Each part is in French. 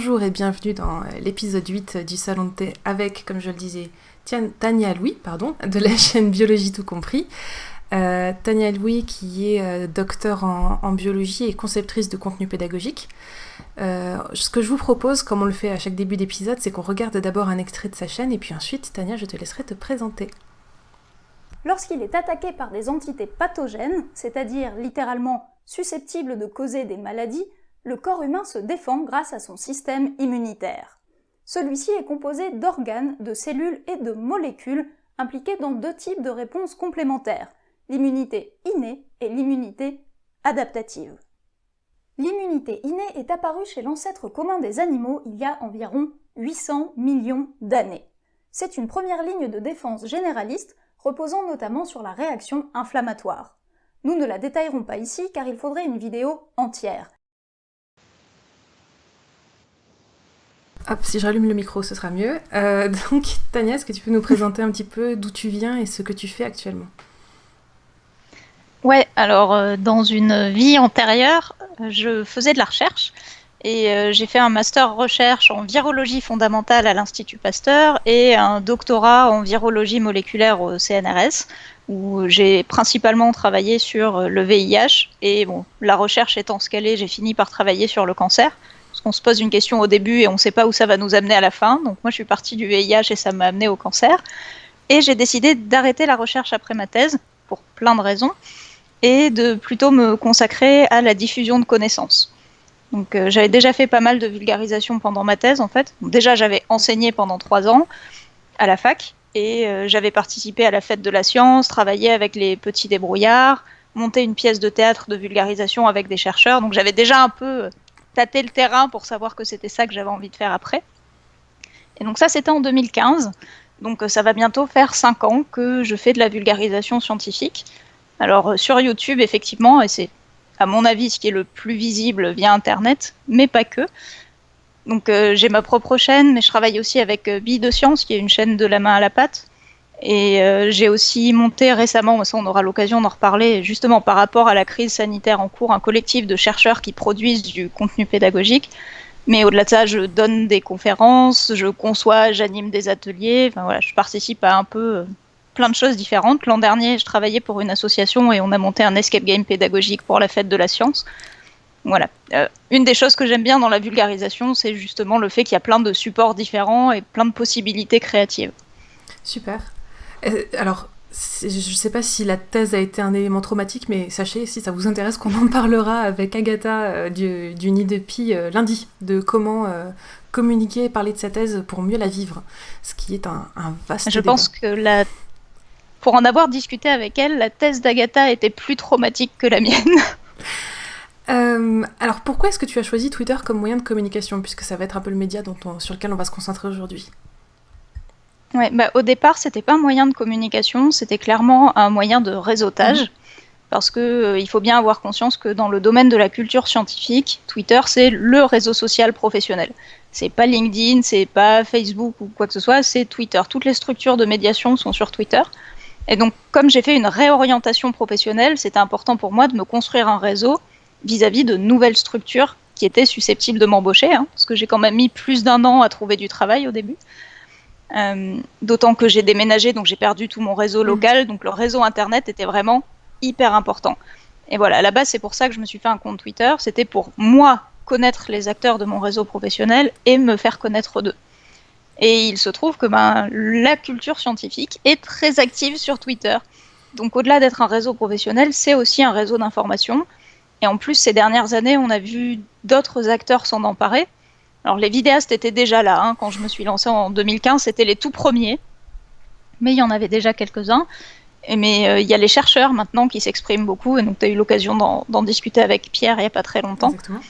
Bonjour et bienvenue dans l'épisode 8 du Salon de thé avec, comme je le disais, Tania Louis, de la chaîne Biologie Tout Compris. Tania Louis qui est docteure en biologie et conceptrice de contenu pédagogique. Ce que je vous propose, comme on le fait à chaque début d'épisode, c'est qu'on regarde d'abord un extrait de sa chaîne et puis ensuite, Tania, je te laisserai te présenter. Lorsqu'il est attaqué par des entités pathogènes, c'est-à-dire littéralement susceptibles de causer des maladies, le corps humain se défend grâce à son système immunitaire. Celui-ci est composé d'organes, de cellules et de molécules impliquées dans deux types de réponses complémentaires, l'immunité innée et l'immunité adaptative. L'immunité innée est apparue chez l'ancêtre commun des animaux il y a environ 800 millions d'années. C'est une première ligne de défense généraliste reposant notamment sur la réaction inflammatoire. Nous ne la détaillerons pas ici car il faudrait une vidéo entière. Hop, si je rallume le micro, ce sera mieux. Donc, Tania, est-ce que tu peux nous présenter un petit peu d'où tu viens et ce que tu fais actuellement ? Ouais, alors dans une vie antérieure, je faisais de la recherche et j'ai fait un master recherche en virologie fondamentale à l'Institut Pasteur et un doctorat en virologie moléculaire au CNRS où j'ai principalement travaillé sur le VIH et bon, la recherche étant ce qu'elle est, j'ai fini par travailler sur le cancer. Parce qu'on se pose une question au début et on ne sait pas où ça va nous amener à la fin. Donc moi, je suis partie du VIH et ça m'a amené au cancer. Et j'ai décidé d'arrêter la recherche après ma thèse, pour plein de raisons, et de plutôt me consacrer à la diffusion de connaissances. Donc j'avais déjà fait pas mal de vulgarisation pendant ma thèse, en fait. Donc, déjà, j'avais enseigné pendant 3 ans à la fac, et j'avais participé à la fête de la science, travaillé avec les petits débrouillards, monté une pièce de théâtre de vulgarisation avec des chercheurs. Donc j'avais déjà un peu tâter le terrain pour savoir que c'était ça que j'avais envie de faire après. Et donc ça, c'était en 2015. Donc ça va bientôt faire 5 ans que je fais de la vulgarisation scientifique. Alors sur YouTube, effectivement, et c'est à mon avis ce qui est le plus visible via Internet, mais pas que. Donc j'ai ma propre chaîne, mais je travaille aussi avec Billes de Science, qui est une chaîne de la main à la pâte. Et j'ai aussi monté récemment, ça on aura l'occasion d'en reparler, justement par rapport à la crise sanitaire en cours, un collectif de chercheurs qui produisent du contenu pédagogique. Mais au-delà de ça, je donne des conférences, je conçois, j'anime des ateliers, enfin voilà, je participe à un peu plein de choses différentes. L'an dernier, je travaillais pour une association et on a monté un escape game pédagogique pour la fête de la science. Voilà. Une des choses que j'aime bien dans la vulgarisation, c'est justement le fait qu'il y a plein de supports différents et plein de possibilités créatives. Super. Alors, je ne sais pas si la thèse a été un élément traumatique, mais sachez, si ça vous intéresse, qu'on en parlera avec Agatha du Nid de Pie lundi, de comment communiquer et parler de sa thèse pour mieux la vivre, ce qui est un vaste Je débat. pense que pour en avoir discuté avec elle, la thèse d'Agatha était plus traumatique que la mienne. Alors, pourquoi est-ce que tu as choisi Twitter comme moyen de communication, puisque ça va être un peu le média sur lequel on va se concentrer aujourd'hui ? Ouais, au départ, c'était pas un moyen de communication, c'était clairement un moyen de réseautage. Parce que il faut bien avoir conscience que dans le domaine de la culture scientifique, Twitter, c'est le réseau social professionnel. C'est pas LinkedIn, c'est pas Facebook ou quoi que ce soit, c'est Twitter. Toutes les structures de médiation sont sur Twitter. Et donc, comme j'ai fait une réorientation professionnelle, c'était important pour moi de me construire un réseau vis-à-vis de nouvelles structures qui étaient susceptibles de m'embaucher, parce que j'ai quand même mis plus d'1 an à trouver du travail au début. D'autant que j'ai déménagé, donc j'ai perdu tout mon réseau local, donc le réseau internet était vraiment hyper important. Et voilà, à la base, c'est pour ça que je me suis fait un compte Twitter, c'était pour moi connaître les acteurs de mon réseau professionnel et me faire connaître d'eux. Et il se trouve que la culture scientifique est très active sur Twitter. Donc au-delà d'être un réseau professionnel, c'est aussi un réseau d'information. Et en plus, ces dernières années, on a vu d'autres acteurs s'en emparer. Alors les vidéastes étaient déjà là, quand je me suis lancée en 2015, c'était les tout premiers, mais il y en avait déjà quelques-uns. Mais il y a les chercheurs maintenant qui s'expriment beaucoup, et donc tu as eu l'occasion d'en discuter avec Pierre il n'y a pas très longtemps. Exactement.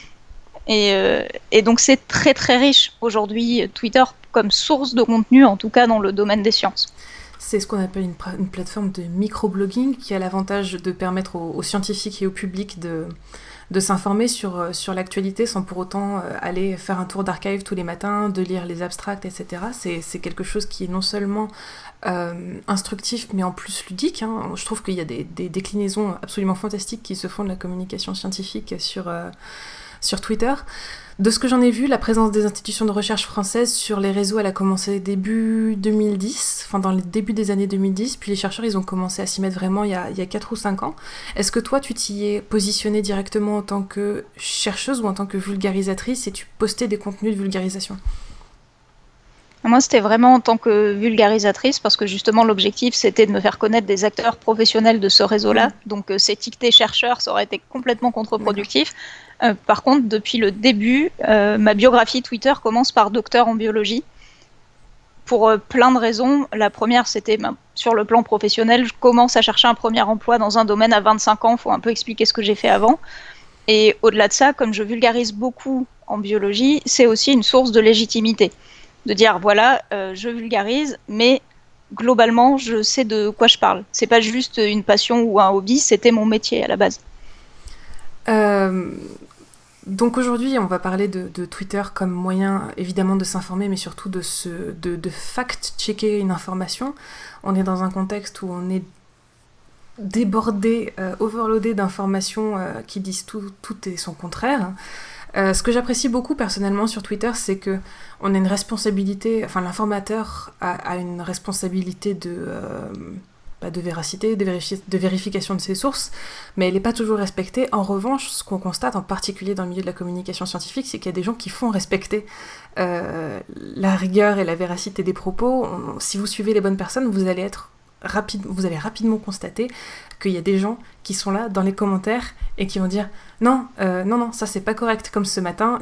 Et donc c'est très très riche aujourd'hui, Twitter, comme source de contenu, en tout cas dans le domaine des sciences. C'est ce qu'on appelle une plateforme de microblogging qui a l'avantage de permettre aux scientifiques et au public de s'informer sur l'actualité sans pour autant aller faire un tour d'archive tous les matins, de lire les abstracts, etc. C'est quelque chose qui est non seulement instructif, mais en plus ludique. Je trouve qu'il y a des déclinaisons absolument fantastiques qui se font de la communication scientifique sur Twitter. De ce que j'en ai vu, la présence des institutions de recherche françaises sur les réseaux, elle a commencé début 2010, enfin dans le début des années 2010, puis les chercheurs, ils ont commencé à s'y mettre vraiment il y a 4 ou 5 ans. Est-ce que toi, tu t'y es positionnée directement en tant que chercheuse ou en tant que vulgarisatrice et tu postais des contenus de vulgarisation ? Moi, c'était vraiment en tant que vulgarisatrice, parce que justement, l'objectif, c'était de me faire connaître des acteurs professionnels de ce réseau-là. Donc, s'étiqueter chercheur, ça aurait été complètement contre-productif. Par contre, depuis le début, ma biographie Twitter commence par docteur en biologie. Pour plein de raisons. La première, c'était sur le plan professionnel, je commence à chercher un premier emploi dans un domaine à 25 ans. Il faut un peu expliquer ce que j'ai fait avant. Et au-delà de ça, comme je vulgarise beaucoup en biologie, c'est aussi une source de légitimité. De dire, voilà, je vulgarise, mais globalement, je sais de quoi je parle. C'est pas juste une passion ou un hobby, c'était mon métier à la base. Donc aujourd'hui, on va parler de Twitter comme moyen, évidemment, de s'informer, mais surtout de fact-checker une information. On est dans un contexte où on est débordé, overloadé d'informations qui disent tout et son contraire. Ce que j'apprécie beaucoup personnellement sur Twitter, c'est que on a une responsabilité, enfin l'informateur a une responsabilité de véracité, de vérification de ses sources, mais elle n'est pas toujours respectée. En revanche, ce qu'on constate, en particulier dans le milieu de la communication scientifique, c'est qu'il y a des gens qui font respecter la rigueur et la véracité des propos. Si vous suivez les bonnes personnes, vous allez rapidement constater qu'il y a des gens qui sont là dans les commentaires et qui vont dire non, ça c'est pas correct. Comme ce matin,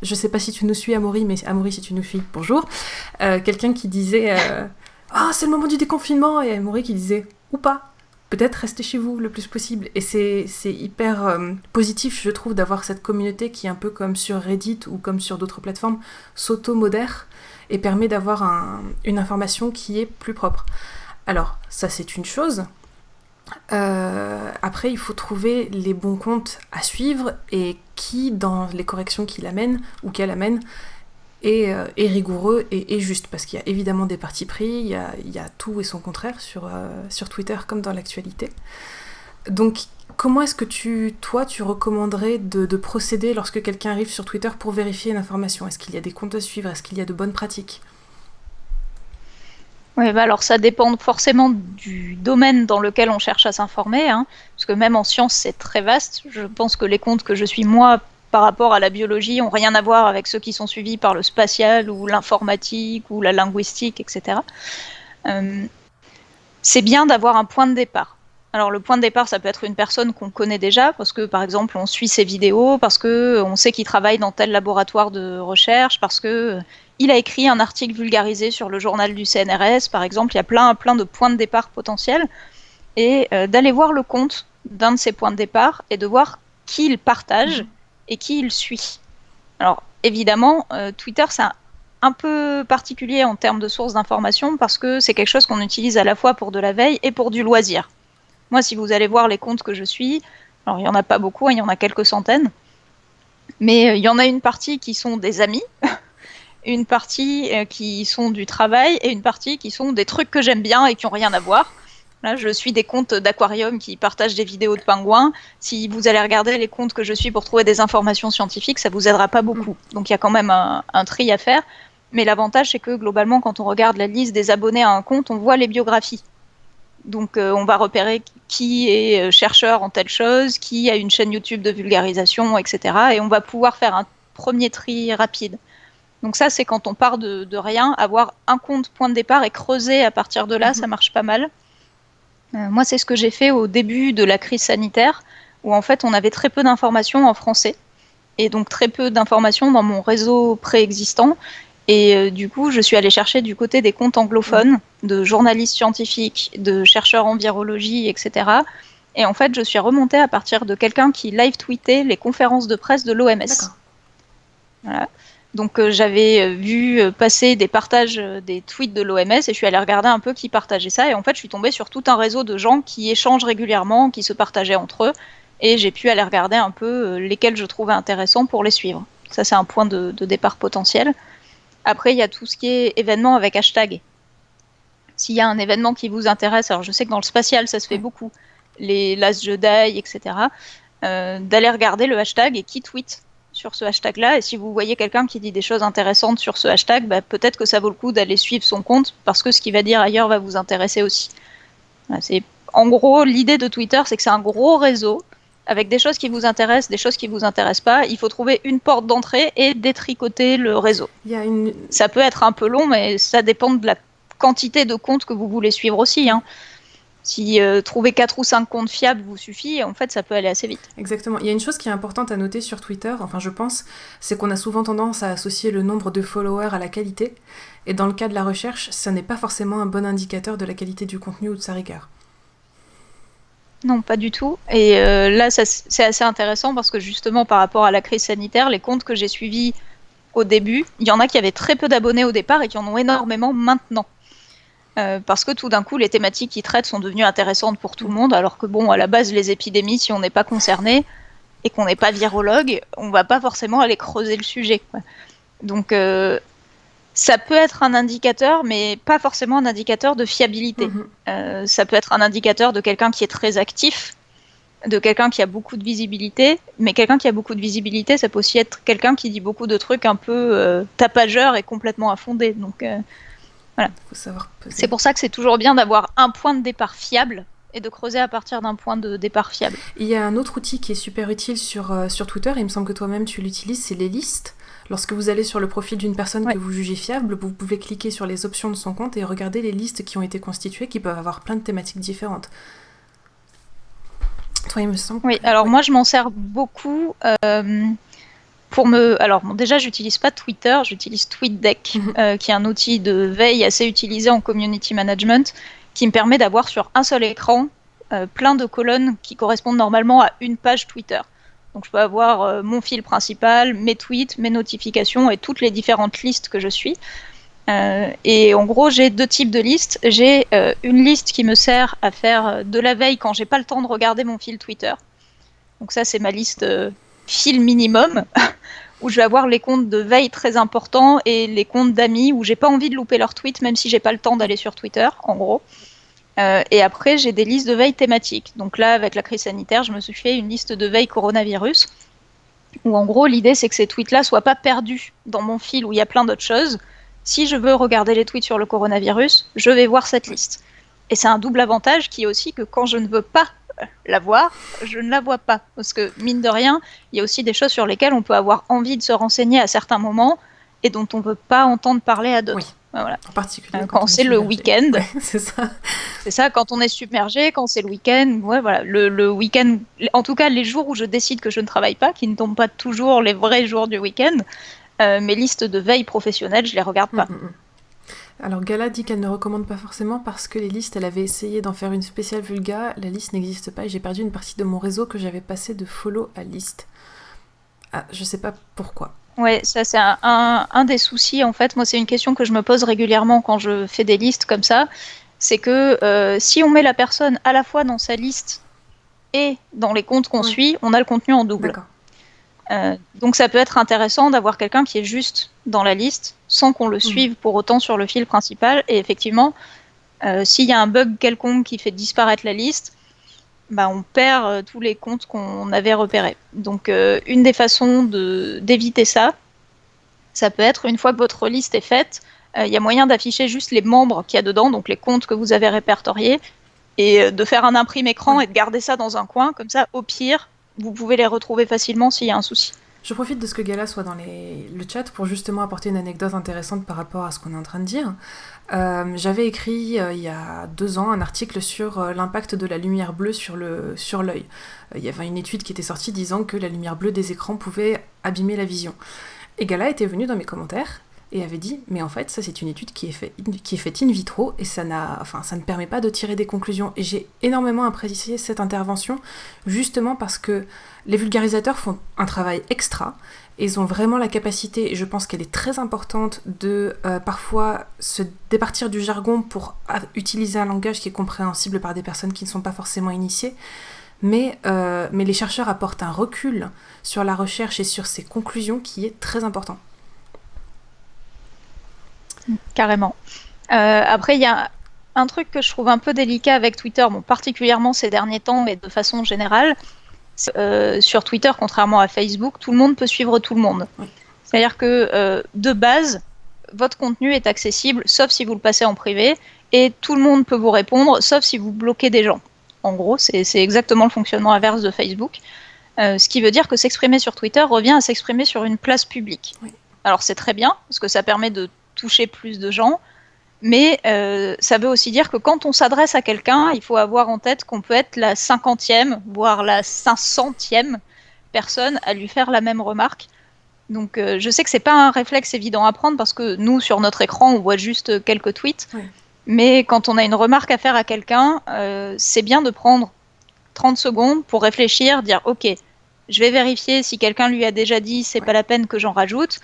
je sais pas si tu nous suis, Amaury, mais Amaury, si tu nous suis, bonjour. Quelqu'un qui disait c'est le moment du déconfinement, et Amaury qui disait ou pas, peut-être restez chez vous le plus possible. Et c'est hyper positif, je trouve, d'avoir cette communauté qui, un peu comme sur Reddit ou comme sur d'autres plateformes, s'auto-modère et permet d'avoir une information qui est plus propre. Alors, ça c'est une chose. Après, il faut trouver les bons comptes à suivre et qui, dans les corrections qu'il amène ou qu'elle amène, est rigoureux et juste. Parce qu'il y a évidemment des partis pris, il y a tout et son contraire sur Twitter comme dans l'actualité. Donc, comment est-ce que tu recommanderais de procéder lorsque quelqu'un arrive sur Twitter pour vérifier une information ? Est-ce qu'il y a des comptes à suivre ? Est-ce qu'il y a de bonnes pratiques ? Oui, alors ça dépend forcément du domaine dans lequel on cherche à s'informer, hein, parce que même en sciences, c'est très vaste. Je pense que les comptes que je suis moi par rapport à la biologie n'ont rien à voir avec ceux qui sont suivis par le spatial ou l'informatique ou la linguistique, etc. C'est bien d'avoir un point de départ. Alors le point de départ, ça peut être une personne qu'on connaît déjà, parce que par exemple on suit ses vidéos, parce qu'on sait qu'il travaille dans tel laboratoire de recherche, parce que il a écrit un article vulgarisé sur le journal du CNRS, par exemple. Il y a plein de points de départ potentiels, et d'aller voir le compte d'un de ces points de départ et de voir qui il partage et qui il suit. Alors évidemment, Twitter, c'est un peu particulier en termes de sources d'information, parce que c'est quelque chose qu'on utilise à la fois pour de la veille et pour du loisir. Moi, si vous allez voir les comptes que je suis, alors il n'y en a pas beaucoup, il y en a quelques centaines, mais il y en a une partie qui sont des amis, une partie qui sont du travail, et une partie qui sont des trucs que j'aime bien et qui n'ont rien à voir. Là, je suis des comptes d'aquarium qui partagent des vidéos de pingouins. Si vous allez regarder les comptes que je suis pour trouver des informations scientifiques, ça ne vous aidera pas beaucoup. Donc il y a quand même un tri à faire. Mais l'avantage, c'est que globalement, quand on regarde la liste des abonnés à un compte, on voit les biographies. Donc on va repérer qui est chercheur en telle chose, qui a une chaîne YouTube de vulgarisation, etc. Et on va pouvoir faire un premier tri rapide. Donc ça, c'est quand on part de rien, avoir un compte point de départ et creuser à partir de là, ça marche pas mal. Moi, c'est ce que j'ai fait au début de la crise sanitaire, où en fait, on avait très peu d'informations en français, et donc très peu d'informations dans mon réseau préexistant. Et du coup, je suis allée chercher du côté des comptes anglophones, de journalistes scientifiques, de chercheurs en virologie, etc. Et en fait, je suis remontée à partir de quelqu'un qui live-tweetait les conférences de presse de l'OMS. D'accord. Voilà. Donc j'avais vu passer des partages des tweets de l'OMS, et je suis allée regarder un peu qui partageait ça. Et en fait, je suis tombée sur tout un réseau de gens qui échangent régulièrement, qui se partageaient entre eux. Et j'ai pu aller regarder un peu lesquels je trouvais intéressants pour les suivre. Ça, c'est un point de départ potentiel. Après, il y a tout ce qui est événement avec hashtag. S'il y a un événement qui vous intéresse, alors je sais que dans le spatial, ça se fait beaucoup, les Last Jedi, etc., d'aller regarder le hashtag et qui tweet. sur ce hashtag-là, et si vous voyez quelqu'un qui dit des choses intéressantes sur ce hashtag, peut-être que ça vaut le coup d'aller suivre son compte, parce que ce qu'il va dire ailleurs va vous intéresser aussi. Voilà, en gros, l'idée de Twitter, c'est que c'est un gros réseau, avec des choses qui vous intéressent, des choses qui vous intéressent pas. Il faut trouver une porte d'entrée et détricoter le réseau. Ça peut être un peu long, mais ça dépend de la quantité de comptes que vous voulez suivre aussi, hein. Si trouver 4 ou 5 comptes fiables vous suffit, en fait, ça peut aller assez vite. Exactement. Il y a une chose qui est importante à noter sur Twitter, enfin je pense, c'est qu'on a souvent tendance à associer le nombre de followers à la qualité. Et dans le cas de la recherche, ça n'est pas forcément un bon indicateur de la qualité du contenu ou de sa rigueur. Non, pas du tout. Et là, c'est assez intéressant parce que justement, par rapport à la crise sanitaire, les comptes que j'ai suivis au début, il y en a qui avaient très peu d'abonnés au départ et qui en ont énormément maintenant. Parce que tout d'un coup, les thématiques qu'ils traitent sont devenues intéressantes pour tout le monde, alors que bon, à la base, les épidémies, si on n'est pas concerné et qu'on n'est pas virologue, on va pas forcément aller creuser le sujet, quoi. Donc, ça peut être un indicateur, mais pas forcément un indicateur de fiabilité. Ça peut être un indicateur de quelqu'un qui est très actif, de quelqu'un qui a beaucoup de visibilité, mais quelqu'un qui a beaucoup de visibilité, ça peut aussi être quelqu'un qui dit beaucoup de trucs un peu tapageurs et complètement infondés. Donc, voilà. Faut savoir peser. C'est pour ça que c'est toujours bien d'avoir un point de départ fiable et de creuser à partir d'un point de départ fiable. Il y a un autre outil qui est super utile sur Twitter, et il me semble que toi-même tu l'utilises, c'est les listes. Lorsque vous allez sur le profil d'une personne que vous jugez fiable, vous pouvez cliquer sur les options de son compte et regarder les listes qui ont été constituées, qui peuvent avoir plein de thématiques différentes. Toi, il me semble... Oui, alors moi je m'en sers beaucoup... Alors, déjà, j'utilise pas Twitter, j'utilise TweetDeck, qui est un outil de veille assez utilisé en community management, qui me permet d'avoir sur un seul écran plein de colonnes qui correspondent normalement à une page Twitter. Donc, je peux avoir mon fil principal, mes tweets, mes notifications et toutes les différentes listes que je suis. Et en gros, j'ai 2 types de listes. J'ai une liste qui me sert à faire de la veille quand j'ai pas le temps de regarder mon fil Twitter. Donc ça, c'est ma liste fil minimum, où je vais avoir les comptes de veille très importants et les comptes d'amis où j'ai pas envie de louper leurs tweets, même si j'ai pas le temps d'aller sur Twitter, en gros. Et après, j'ai des listes de veille thématiques. Donc là, avec la crise sanitaire, je me suis fait une liste de veille coronavirus, où en gros, l'idée, c'est que ces tweets-là soient pas perdus dans mon fil où il y a plein d'autres choses. Si je veux regarder les tweets sur le coronavirus, je vais voir cette liste. Et c'est un double avantage qui est aussi que quand je ne veux pas la voir, je ne la vois pas. Parce que, mine de rien, il y a aussi des choses sur lesquelles on peut avoir envie de se renseigner à certains moments et dont on ne veut pas entendre parler à d'autres. Oui. Voilà. En particulier quand c'est le week-end. Ouais, c'est ça. C'est ça, quand on est submergé, quand c'est le week-end. Ouais, voilà. Le week-end, en tout cas, les jours où je décide que je ne travaille pas, qui ne tombent pas toujours les vrais jours du week-end, mes listes de veille professionnelle, je les regarde pas. Alors Gala dit qu'elle ne recommande pas forcément parce que les listes, elle avait essayé d'en faire une spéciale vulga, la liste n'existe pas et j'ai perdu une partie de mon réseau que j'avais passé de follow à liste. Ah, je sais pas pourquoi. Ouais, ça c'est un des soucis en fait. Moi, c'est une question que je me pose régulièrement quand je fais des listes comme ça. C'est que si on met la personne à la fois dans sa liste et dans les comptes qu'on suit, on a le contenu en double. D'accord. Donc ça peut être intéressant d'avoir quelqu'un qui est juste dans la liste sans qu'on le suive pour autant sur le fil principal. Et effectivement, s'il y a un bug quelconque qui fait disparaître la liste, on perd tous les comptes qu'on avait repérés. Donc une des façons d'éviter ça, ça peut être, une fois que votre liste est faite, il y a moyen d'afficher juste les membres qu'il y a dedans, donc les comptes que vous avez répertoriés, et de faire un imprime écran et de garder ça dans un coin, comme ça, au pire, vous pouvez les retrouver facilement s'il y a un souci. Je profite de ce que Gala soit dans le chat pour justement apporter une anecdote intéressante par rapport à ce qu'on est en train de dire. J'avais écrit il y a 2 ans un article sur l'impact de la lumière bleue sur l'œil. Il y avait une étude qui était sortie disant que la lumière bleue des écrans pouvait abîmer la vision. Et Gala était venue dans mes commentaires et avait dit « Mais en fait, ça c'est une étude qui est faite in vitro et ça ne permet pas de tirer des conclusions. » Et j'ai énormément apprécié cette intervention justement parce que les vulgarisateurs font un travail extra et ils ont vraiment la capacité, et je pense qu'elle est très importante, de parfois se départir du jargon pour utiliser un langage qui est compréhensible par des personnes qui ne sont pas forcément initiées. Mais les chercheurs apportent un recul sur la recherche et sur ses conclusions qui est très important. Carrément. Après, il y a un truc que je trouve un peu délicat avec Twitter, particulièrement ces derniers temps, mais de façon générale, Sur Twitter, contrairement à Facebook, tout le monde peut suivre tout le monde. Oui. C'est-à-dire que de base, votre contenu est accessible, sauf si vous le passez en privé, et tout le monde peut vous répondre, sauf si vous bloquez des gens. En gros, c'est exactement le fonctionnement inverse de Facebook. Ce qui veut dire que s'exprimer sur Twitter revient à s'exprimer sur une place publique. Oui. Alors c'est très bien, parce que ça permet de toucher plus de gens, mais ça veut aussi dire que quand on s'adresse à quelqu'un, il faut avoir en tête qu'on peut être la 50e, voire la 500e personne à lui faire la même remarque. Donc je sais que c'est pas un réflexe évident à prendre, parce que nous, sur notre écran, on voit juste quelques tweets. Oui. Mais quand on a une remarque à faire à quelqu'un, c'est bien de prendre 30 secondes pour réfléchir, dire « Ok, je vais vérifier si quelqu'un lui a déjà dit, c'est pas la peine que j'en rajoute.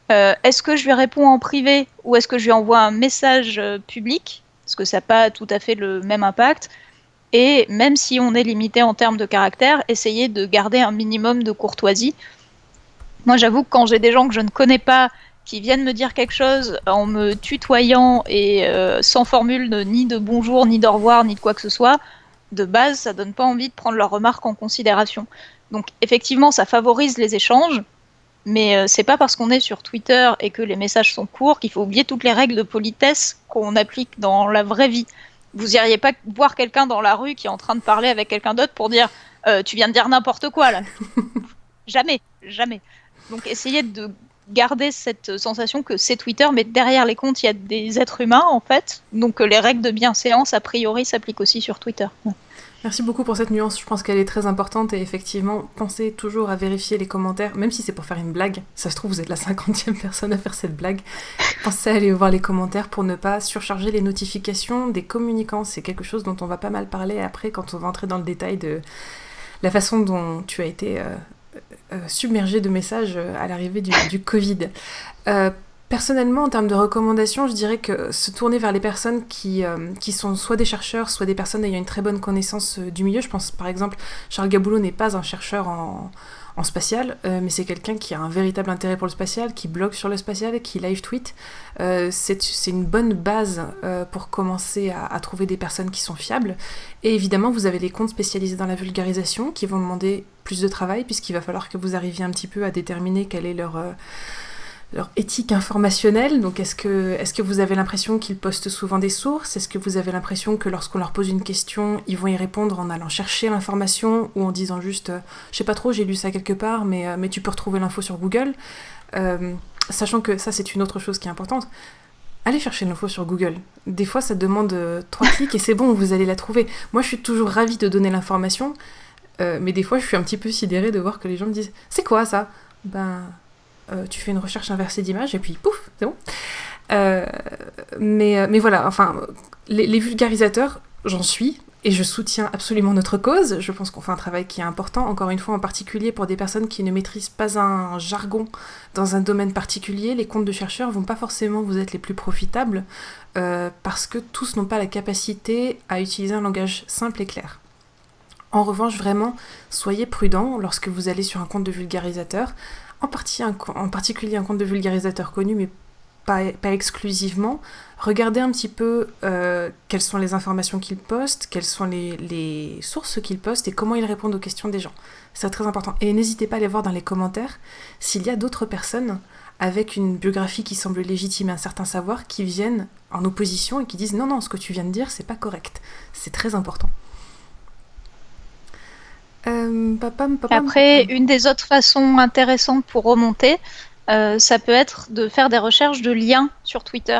Est-ce que je lui réponds en privé ou est-ce que je lui envoie un message public ? Parce que ça n'a pas tout à fait le même impact. Et même si on est limité en termes de caractères, essayer de garder un minimum de courtoisie. Moi, j'avoue que quand j'ai des gens que je ne connais pas qui viennent me dire quelque chose en me tutoyant et sans formule ni de bonjour, ni d'au revoir, ni de quoi que ce soit, de base, ça donne pas envie de prendre leurs remarques en considération. Donc effectivement, ça favorise les échanges, mais c'est pas parce qu'on est sur Twitter et que les messages sont courts qu'il faut oublier toutes les règles de politesse qu'on applique dans la vraie vie. Vous iriez pas voir quelqu'un dans la rue qui est en train de parler avec quelqu'un d'autre pour dire tu viens de dire n'importe quoi là. Jamais. Donc essayez de garder cette sensation que c'est Twitter, mais derrière les comptes, il y a des êtres humains, en fait. Donc les règles de bienséance, a priori, s'appliquent aussi sur Twitter. Ouais. Merci beaucoup pour cette nuance, je pense qu'elle est très importante, et effectivement, pensez toujours à vérifier les commentaires, même si c'est pour faire une blague. Ça se trouve, vous êtes la 50e personne à faire cette blague. Pensez à aller voir les commentaires pour ne pas surcharger les notifications des communicants. C'est quelque chose dont on va pas mal parler après, quand on va entrer dans le détail de la façon dont tu as été submergé de messages à l'arrivée du Covid. Personnellement, en termes de recommandations, je dirais que se tourner vers les personnes qui sont soit des chercheurs, soit des personnes ayant une très bonne connaissance du milieu. Je pense par exemple, Charles Gaboulot n'est pas un chercheur en spatial, mais c'est quelqu'un qui a un véritable intérêt pour le spatial, qui blogue sur le spatial, qui live tweet. C'est une bonne base pour commencer à trouver des personnes qui sont fiables. Et évidemment, vous avez les comptes spécialisés dans la vulgarisation qui vont demander plus de travail, puisqu'il va falloir que vous arriviez un petit peu à déterminer quelle est leur éthique informationnelle. Donc est-ce que vous avez l'impression qu'ils postent souvent des sources ? Est-ce que vous avez l'impression que lorsqu'on leur pose une question, ils vont y répondre en allant chercher l'information ou en disant juste je sais pas trop, j'ai lu ça quelque part, mais tu peux retrouver l'info sur Google. Sachant que ça, c'est une autre chose qui est importante. Allez chercher l'info sur Google. Des fois, ça demande 3 clics et c'est bon, vous allez la trouver. Moi, je suis toujours ravie de donner l'information, mais des fois, je suis un petit peu sidérée de voir que les gens me disent « C'est quoi ça ?» tu fais une recherche inversée d'image et puis pouf, c'est bon. Mais voilà, enfin, les vulgarisateurs, j'en suis, et je soutiens absolument notre cause. Je pense qu'on fait un travail qui est important, encore une fois, en particulier pour des personnes qui ne maîtrisent pas un jargon dans un domaine particulier. Les comptes de chercheurs vont pas forcément vous être les plus profitables, parce que tous n'ont pas la capacité à utiliser un langage simple et clair. En revanche, vraiment, soyez prudents lorsque vous allez sur un compte de vulgarisateur, en particulier un compte de vulgarisateur connu, mais pas exclusivement. Regardez un petit peu quelles sont les informations qu'ils postent, quelles sont les sources qu'ils postent et comment ils répondent aux questions des gens. C'est très important. Et n'hésitez pas à aller voir dans les commentaires s'il y a d'autres personnes avec une biographie qui semble légitime et un certain savoir qui viennent en opposition et qui disent « Non, ce que tu viens de dire, c'est pas correct ». C'est très important. Après, une des autres façons intéressantes pour remonter, ça peut être de faire des recherches de liens sur Twitter.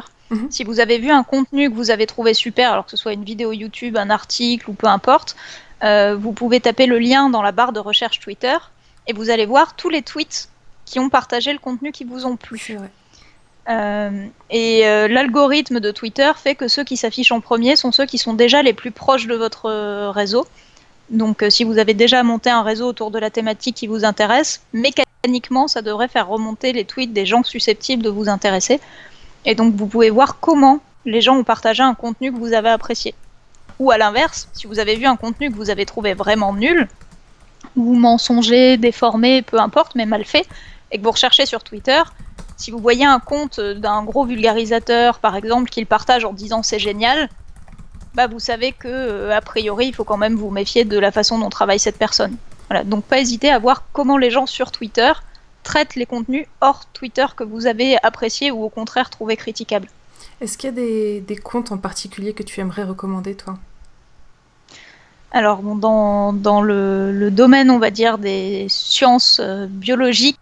Si vous avez vu un contenu que vous avez trouvé super, alors que ce soit une vidéo YouTube, un article ou peu importe, vous pouvez taper le lien dans la barre de recherche Twitter et vous allez voir tous les tweets qui ont partagé le contenu qui vous ont plu. C'est vrai. L'algorithme de Twitter fait que ceux qui s'affichent en premier sont ceux qui sont déjà les plus proches de votre réseau. Donc si vous avez déjà monté un réseau autour de la thématique qui vous intéresse, mécaniquement ça devrait faire remonter les tweets des gens susceptibles de vous intéresser. Et donc vous pouvez voir comment les gens ont partagé un contenu que vous avez apprécié. Ou à l'inverse, si vous avez vu un contenu que vous avez trouvé vraiment nul, ou mensonger, déformé, peu importe, mais mal fait, et que vous recherchez sur Twitter, si vous voyez un compte d'un gros vulgarisateur, par exemple, qui le partage en disant c'est génial, vous savez que a priori il faut quand même vous méfier de la façon dont travaille cette personne. Voilà, donc pas hésiter à voir comment les gens sur Twitter traitent les contenus hors Twitter que vous avez appréciés ou au contraire trouvés critiquables. Est-ce qu'il y a des comptes en particulier que tu aimerais recommander, toi ? Alors, bon, dans le domaine, on va dire, des sciences biologiques,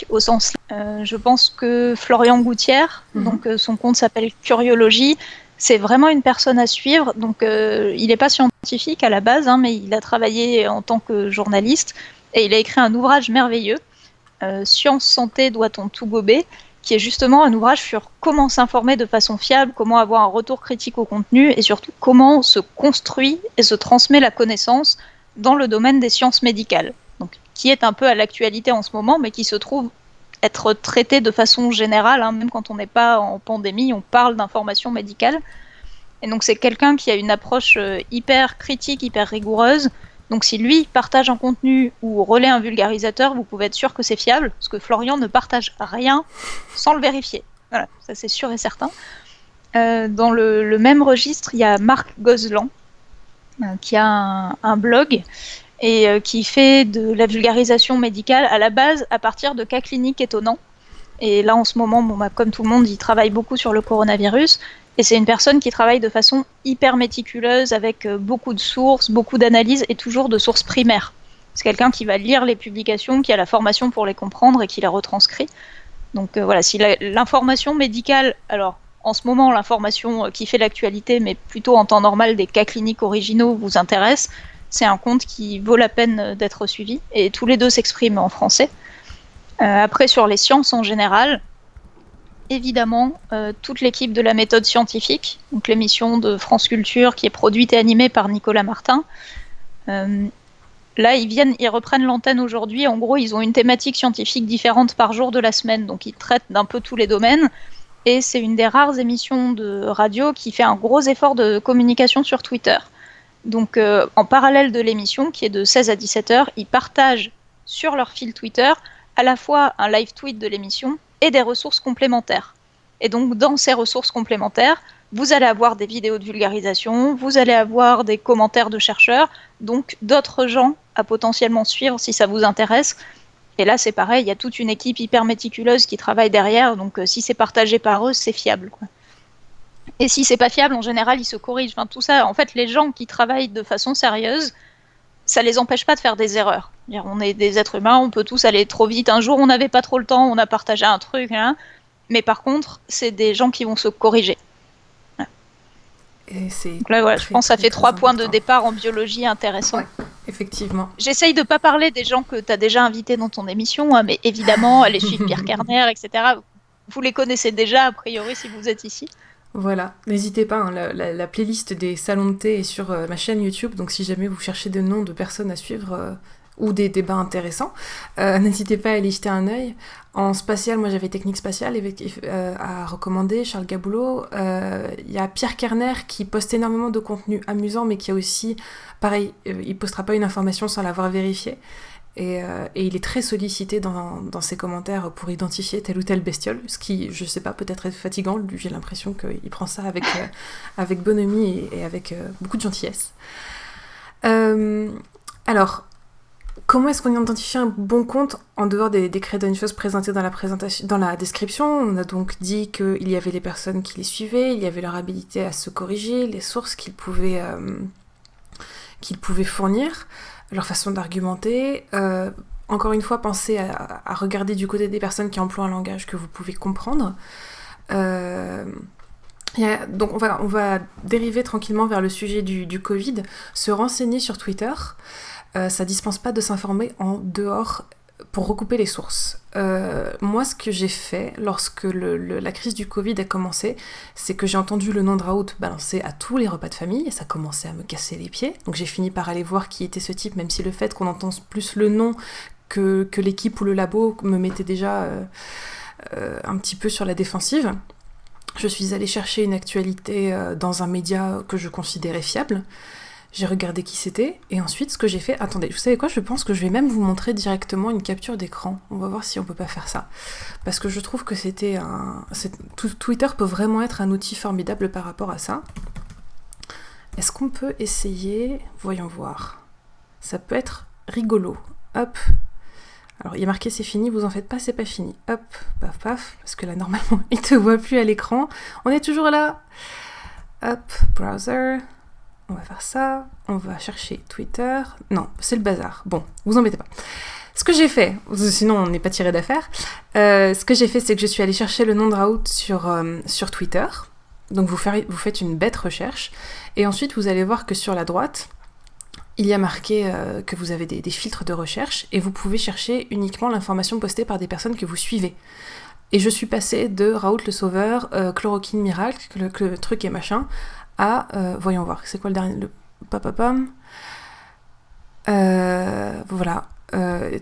au sens je pense que Florian Gouttière, donc son compte s'appelle Curiologie, c'est vraiment une personne à suivre. Donc, il n'est pas scientifique à la base, mais il a travaillé en tant que journaliste et il a écrit un ouvrage merveilleux, Science Santé, doit-on tout gober, qui est justement un ouvrage sur comment s'informer de façon fiable, comment avoir un retour critique au contenu et surtout comment se construit et se transmet la connaissance dans le domaine des sciences médicales. Donc, qui est un peu à l'actualité en ce moment, mais qui se trouve être traité de façon générale, même quand on n'est pas en pandémie, on parle d'information médicale. Et donc c'est quelqu'un qui a une approche hyper critique, hyper rigoureuse. Donc si lui partage un contenu ou relaie un vulgarisateur, vous pouvez être sûr que c'est fiable, parce que Florian ne partage rien sans le vérifier. Voilà, ça c'est sûr et certain. Dans le même registre, il y a Marc Gozlan, qui a un blog et qui fait de la vulgarisation médicale à la base à partir de cas cliniques étonnants. Et là, en ce moment, comme tout le monde, il travaille beaucoup sur le coronavirus. Et c'est une personne qui travaille de façon hyper méticuleuse, avec beaucoup de sources, beaucoup d'analyses, et toujours de sources primaires. C'est quelqu'un qui va lire les publications, qui a la formation pour les comprendre et qui les retranscrit. Donc voilà, si l'information médicale, alors en ce moment, l'information qui fait l'actualité, mais plutôt en temps normal, des cas cliniques originaux vous intéresse, c'est un compte qui vaut la peine d'être suivi. Et tous les deux s'expriment en français. Après, sur les sciences en général, évidemment, toute l'équipe de la méthode scientifique, donc l'émission de France Culture qui est produite et animée par Nicolas Martin. Là, ils reprennent l'antenne aujourd'hui. En gros, ils ont une thématique scientifique différente par jour de la semaine, donc ils traitent d'un peu tous les domaines. Et c'est une des rares émissions de radio qui fait un gros effort de communication sur Twitter. Donc, en parallèle de l'émission, qui est de 16 à 17 heures, ils partagent sur leur fil Twitter à la fois un live tweet de l'émission et des ressources complémentaires. Et donc, dans ces ressources complémentaires, vous allez avoir des vidéos de vulgarisation, vous allez avoir des commentaires de chercheurs, donc d'autres gens à potentiellement suivre si ça vous intéresse. Et là, c'est pareil, il y a toute une équipe hyper méticuleuse qui travaille derrière, donc si c'est partagé par eux, c'est fiable, quoi. Et si c'est pas fiable, en général, ils se corrigent. Enfin, tout ça, en fait, les gens qui travaillent de façon sérieuse, ça les empêche pas de faire des erreurs. On est des êtres humains, on peut tous aller trop vite. Un jour, on n'avait pas trop le temps, on a partagé un truc, mais par contre, c'est des gens qui vont se corriger. Et donc là, voilà, je pense que ça fait 3 points de départ en biologie intéressants. Ouais, effectivement. J'essaye de pas parler des gens que tu as déjà invités dans ton émission, mais évidemment, allez suivre Pierre Kerner, etc. Vous les connaissez déjà, a priori, si vous êtes ici. Voilà, n'hésitez pas, la playlist des salons de thé est sur ma chaîne YouTube, donc si jamais vous cherchez des noms de personnes à suivre ou des débats intéressants, n'hésitez pas à aller jeter un œil. En spatial, moi j'avais Technique Spatiale à recommander, Charles Gaboulot. Il y a Pierre Kerner qui poste énormément de contenu amusant, mais qui a aussi, pareil, il postera pas une information sans l'avoir vérifiée. Et il est très sollicité dans ses commentaires pour identifier telle ou telle bestiole, ce qui, je sais pas, peut-être est fatigant. Lui, j'ai l'impression qu'il prend ça avec bonhomie et avec beaucoup de gentillesse. Alors, comment est-ce qu'on identifie un bon compte en dehors des credentials présentés dans la description? On a donc dit qu'il y avait les personnes qui les suivaient, il y avait leur habilité à se corriger, les sources qu'ils pouvaient fournir, leur façon d'argumenter. Encore une fois, pensez à regarder du côté des personnes qui emploient un langage que vous pouvez comprendre. Donc on va dériver tranquillement vers le sujet du Covid. Se renseigner sur Twitter, ça dispense pas de s'informer en dehors pour recouper les sources. Moi, ce que j'ai fait lorsque la crise du Covid a commencé, c'est que j'ai entendu le nom de Raoult balancé à tous les repas de famille, et ça commençait à me casser les pieds. Donc j'ai fini par aller voir qui était ce type, même si le fait qu'on entende plus le nom que l'équipe ou le labo me mettait déjà un petit peu sur la défensive. Je suis allée chercher une actualité dans un média que je considérais fiable. J'ai regardé qui c'était, et ensuite ce que j'ai fait... Attendez, vous savez quoi? Je pense que je vais même vous montrer directement une capture d'écran. On va voir si on peut pas faire ça. Parce que je trouve que Twitter peut vraiment être un outil formidable par rapport à ça. Est-ce qu'on peut essayer? Voyons voir. Ça peut être rigolo. Hop. Alors, il y a marqué c'est fini, vous en faites pas, c'est pas fini. Hop, paf, paf, parce que là, normalement, il te voit plus à l'écran. On est toujours là. Hop, browser. On va faire ça. On va chercher Twitter. Non, c'est le bazar. Bon, vous embêtez pas. Ce que j'ai fait, sinon on n'est pas tiré d'affaire, ce que j'ai fait, c'est que je suis allée chercher le nom de Raoult sur Twitter. Donc vous faites une bête recherche. Et ensuite, vous allez voir que sur la droite, il y a marqué que vous avez des filtres de recherche et vous pouvez chercher uniquement l'information postée par des personnes que vous suivez. Et je suis passée de Raoult le Sauveur, Chloroquine Miracle, le truc et machin, à... voyons voir, c'est quoi le dernier... Voilà.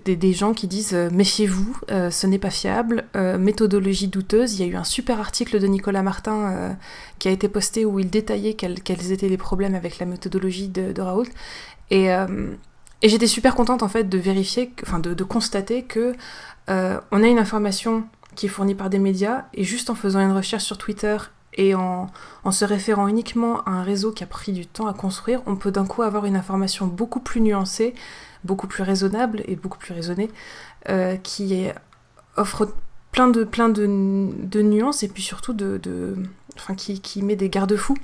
Des gens qui disent méfiez-vous, ce n'est pas fiable, méthodologie douteuse. Il y a eu un super article de Nicolas Martin qui a été posté où il détaillait quels étaient les problèmes avec la méthodologie de Raoult et j'étais super contente en fait de vérifier, de constater que on a une information qui est fournie par des médias et juste en faisant une recherche sur Twitter et en se référant uniquement à un réseau qui a pris du temps à construire, on peut d'un coup avoir une information beaucoup plus nuancée, beaucoup plus raisonnable et beaucoup plus raisonnée, offre plein de nuances et puis surtout qui met des garde-fous,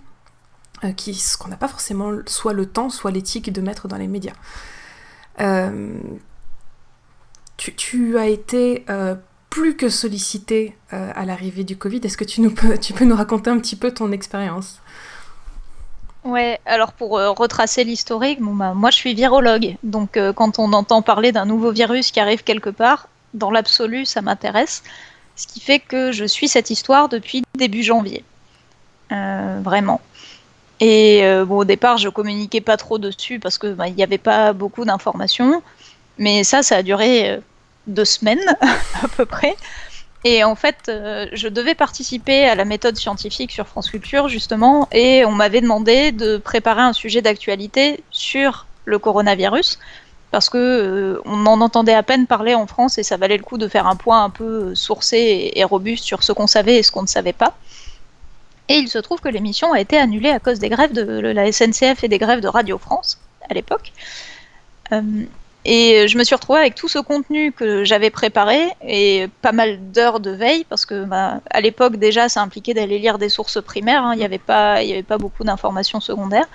ce qu'on n'a pas forcément soit le temps, soit l'éthique de mettre dans les médias. Tu as été plus que sollicité à l'arrivée du Covid. Est-ce que tu peux nous raconter un petit peu ton expérience ? Ouais, alors pour retracer l'historique, moi je suis virologue, donc quand on entend parler d'un nouveau virus qui arrive quelque part, dans l'absolu ça m'intéresse, ce qui fait que je suis cette histoire depuis début janvier, vraiment. Et au départ je communiquais pas trop dessus parce que il n'y avait pas beaucoup d'informations, mais ça a duré 2 semaines à peu près. Et en fait, je devais participer à la méthode scientifique sur France Culture, justement, et on m'avait demandé de préparer un sujet d'actualité sur le coronavirus, parce que on en entendait à peine parler en France, et ça valait le coup de faire un point un peu sourcé et robuste sur ce qu'on savait et ce qu'on ne savait pas. Et il se trouve que l'émission a été annulée à cause des grèves de la SNCF et des grèves de Radio France, à l'époque. Et je me suis retrouvée avec tout ce contenu que j'avais préparé et pas mal d'heures de veille parce que à l'époque déjà ça impliquait d'aller lire des sources primaires, il n'y avait pas beaucoup d'informations secondaires.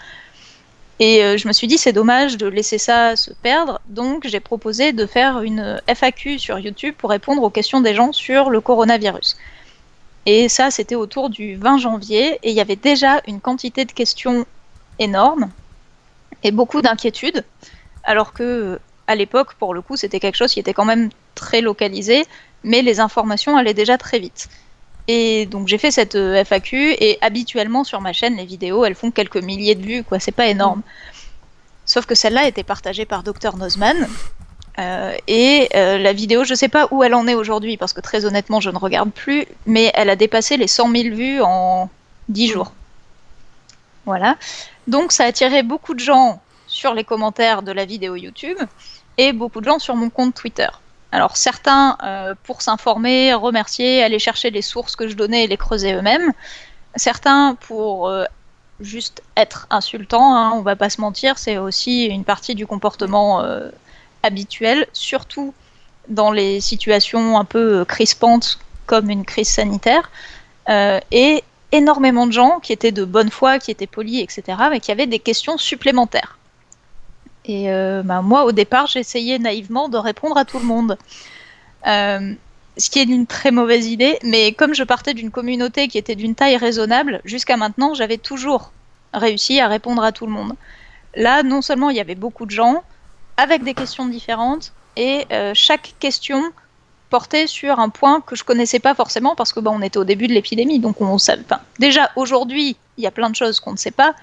Et je me suis dit c'est dommage de laisser ça se perdre, donc j'ai proposé de faire une FAQ sur YouTube pour répondre aux questions des gens sur le coronavirus. Et ça c'était autour du 20 janvier et il y avait déjà une quantité de questions énorme et beaucoup d'inquiétudes, alors que à l'époque, pour le coup, c'était quelque chose qui était quand même très localisé, mais les informations allaient déjà très vite. Et donc j'ai fait cette FAQ, et habituellement sur ma chaîne, les vidéos, elles font quelques milliers de vues, quoi, c'est pas énorme. Sauf que celle-là était partagée par Dr Nozman, et la vidéo, je sais pas où elle en est aujourd'hui, parce que très honnêtement, je ne regarde plus, mais elle a dépassé les 100 000 vues en 10 jours. Voilà. Donc ça a attiré beaucoup de gens sur les commentaires de la vidéo YouTube, et beaucoup de gens sur mon compte Twitter. Alors certains pour s'informer, remercier, aller chercher les sources que je donnais et les creuser eux-mêmes. Certains pour juste être insultants, on va pas se mentir, c'est aussi une partie du comportement habituel, surtout dans les situations un peu crispantes comme une crise sanitaire. Et énormément de gens qui étaient de bonne foi, qui étaient polis, etc., mais qui avaient des questions supplémentaires. Et moi, au départ, j'essayais naïvement de répondre à tout le monde. Ce qui est une très mauvaise idée, mais comme je partais d'une communauté qui était d'une taille raisonnable, jusqu'à maintenant, j'avais toujours réussi à répondre à tout le monde. Là, non seulement il y avait beaucoup de gens, avec des questions différentes, et chaque question portait sur un point que je connaissais pas forcément, parce que on était au début de l'épidémie, donc on savait. Déjà, aujourd'hui, il y a plein de choses qu'on ne sait pas,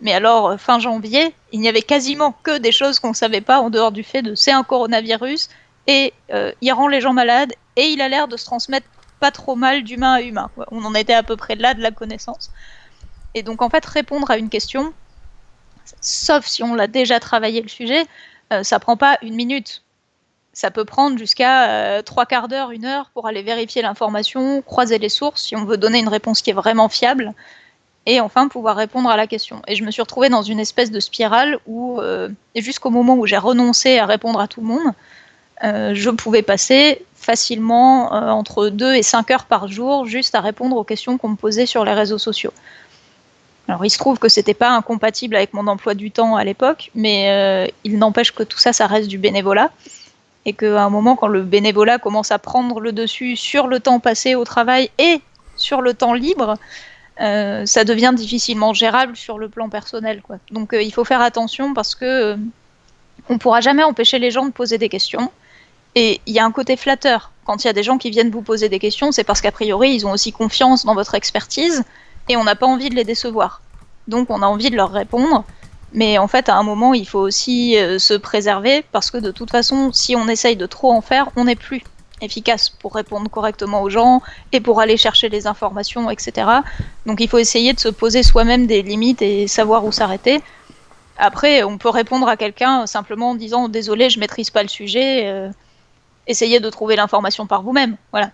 mais alors, fin janvier, il n'y avait quasiment que des choses qu'on ne savait pas, en dehors du fait de c'est un coronavirus, et il rend les gens malades, et il a l'air de se transmettre pas trop mal d'humain à humain. On en était à peu près là de la connaissance. Et donc, en fait, répondre à une question, sauf si on l'a déjà travaillé le sujet, ça prend pas 1 minute. Ça peut prendre jusqu'à 3/4 d'heure, 1 heure pour aller vérifier l'information, croiser les sources, si on veut donner une réponse qui est vraiment fiable. et enfin pouvoir répondre à la question. Et je me suis retrouvée dans une espèce de spirale où, jusqu'au moment où j'ai renoncé à répondre à tout le monde, je pouvais passer facilement entre 2 et 5 heures par jour juste à répondre aux questions qu'on me posait sur les réseaux sociaux. Alors il se trouve que c'était pas incompatible avec mon emploi du temps à l'époque, mais il n'empêche que tout ça, ça reste du bénévolat. Et qu'à un moment, quand le bénévolat commence à prendre le dessus sur le temps passé au travail et sur le temps libre, ça devient difficilement gérable sur le plan personnel, quoi. Donc il faut faire attention parce que on pourra jamais empêcher les gens de poser des questions. Et il y a un côté flatteur. Quand il y a des gens qui viennent vous poser des questions, c'est parce qu'a priori, ils ont aussi confiance dans votre expertise et on n'a pas envie de les décevoir. Donc on a envie de leur répondre. Mais en fait, à un moment, il faut aussi se préserver parce que de toute façon, si on essaye de trop en faire, on n'est plus efficace pour répondre correctement aux gens et pour aller chercher les informations, etc. Donc il faut essayer de se poser soi-même des limites et savoir où s'arrêter. Après, on peut répondre à quelqu'un simplement en disant « Désolé, je maîtrise pas le sujet ». Essayez de trouver l'information par vous-même. Voilà.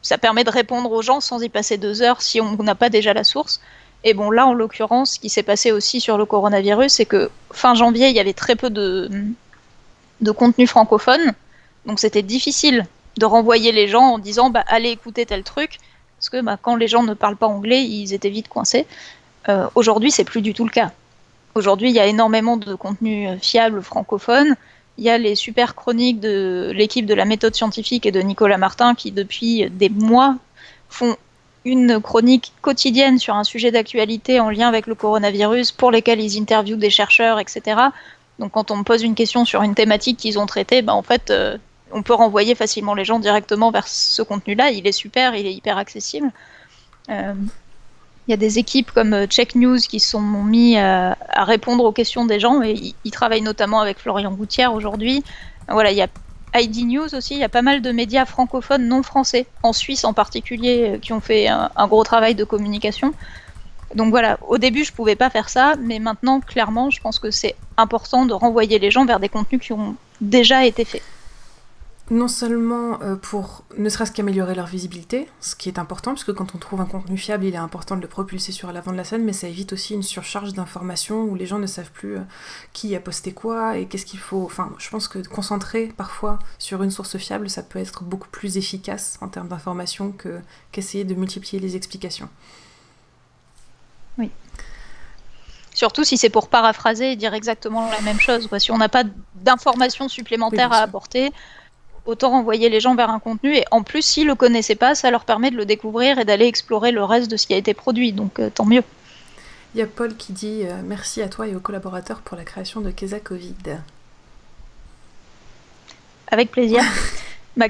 Ça permet de répondre aux gens sans y passer 2 heures si on n'a pas déjà la source. Et bon, là, en l'occurrence, ce qui s'est passé aussi sur le coronavirus, c'est que fin janvier, il y avait très peu de contenu francophone. Donc, c'était difficile de renvoyer les gens en disant « allez écouter tel truc ». Parce que quand les gens ne parlent pas anglais, ils étaient vite coincés. Aujourd'hui, c'est plus du tout le cas. Aujourd'hui, il y a énormément de contenu fiable francophone. Il y a les super chroniques de l'équipe de la méthode scientifique et de Nicolas Martin qui, depuis des mois, font une chronique quotidienne sur un sujet d'actualité en lien avec le coronavirus, pour lesquels ils interviewent des chercheurs, etc. Donc quand on me pose une question sur une thématique qu'ils ont traitée, en fait, on peut renvoyer facilement les gens directement vers ce contenu-là. Il est super, il est hyper accessible. Il y a des équipes comme Check News qui se sont mis à répondre aux questions des gens, et ils travaillent notamment avec Florian Gouttière aujourd'hui. Voilà, il y a ID News aussi, il y a pas mal de médias francophones non français, en Suisse en particulier, qui ont fait un gros travail de communication. Donc voilà, au début je pouvais pas faire ça, mais maintenant clairement je pense que c'est important de renvoyer les gens vers des contenus qui ont déjà été faits. Non seulement pour ne serait-ce qu'améliorer leur visibilité, ce qui est important, puisque quand on trouve un contenu fiable, il est important de le propulser sur l'avant de la scène, mais ça évite aussi une surcharge d'informations où les gens ne savent plus qui a posté quoi et qu'est-ce qu'il faut. Enfin, je pense que concentrer parfois sur une source fiable, ça peut être beaucoup plus efficace en termes d'informations qu'essayer de multiplier les explications. Oui. Surtout si c'est pour paraphraser et dire exactement la même chose. Si on n'a pas d'informations supplémentaires à apporter, autant renvoyer les gens vers un contenu, et en plus, s'ils ne le connaissaient pas, ça leur permet de le découvrir et d'aller explorer le reste de ce qui a été produit, donc tant mieux. Il y a Paul qui dit merci à toi et aux collaborateurs pour la création de Kesa Covid. Avec plaisir.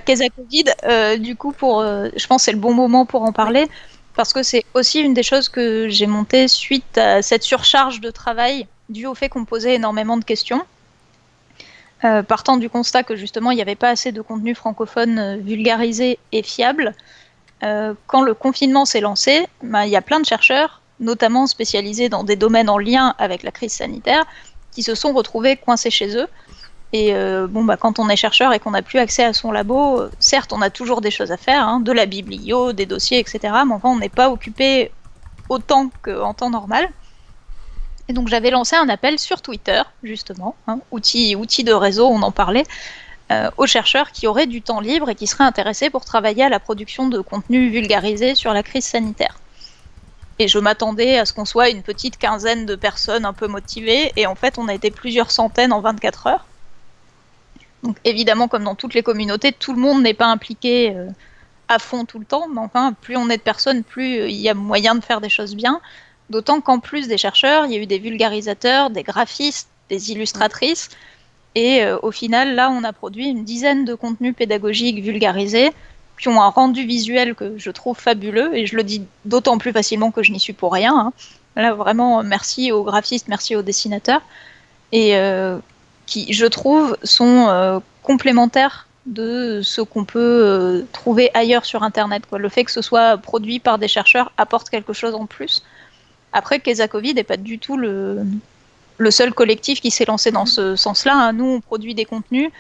Kesa Covid, du coup, je pense que c'est le bon moment pour en parler, parce que c'est aussi une des choses que j'ai montées suite à cette surcharge de travail due au fait qu'on me posait énormément de questions. Partant du constat que justement il n'y avait pas assez de contenu francophone vulgarisé et fiable, quand le confinement s'est lancé, il y a plein de chercheurs, notamment spécialisés dans des domaines en lien avec la crise sanitaire, qui se sont retrouvés coincés chez eux. Et quand on est chercheur et qu'on n'a plus accès à son labo, certes on a toujours des choses à faire, de la biblio, des dossiers, etc. Mais enfin on n'est pas occupé autant qu'en temps normal. Et donc j'avais lancé un appel sur Twitter, justement, outil de réseau, on en parlait, aux chercheurs qui auraient du temps libre et qui seraient intéressés pour travailler à la production de contenu vulgarisé sur la crise sanitaire. Et je m'attendais à ce qu'on soit une petite quinzaine de personnes un peu motivées, et en fait on a été plusieurs centaines en 24 heures. Donc évidemment, comme dans toutes les communautés, tout le monde n'est pas impliqué à fond tout le temps, mais enfin, plus on est de personnes, plus il y a moyen de faire des choses bien. D'autant qu'en plus des chercheurs, il y a eu des vulgarisateurs, des graphistes, des illustratrices. Et au final, là, on a produit une dizaine de contenus pédagogiques vulgarisés qui ont un rendu visuel que je trouve fabuleux. Et je le dis d'autant plus facilement que je n'y suis pour rien. Là, vraiment, merci aux graphistes, merci aux dessinateurs. Et qui, je trouve, sont complémentaires de ce qu'on peut trouver ailleurs sur Internet. Le fait que ce soit produit par des chercheurs apporte quelque chose en plus. Après, Kesa Covid n'est pas du tout le seul collectif qui s'est lancé dans ce sens-là. Nous, on produit des contenus,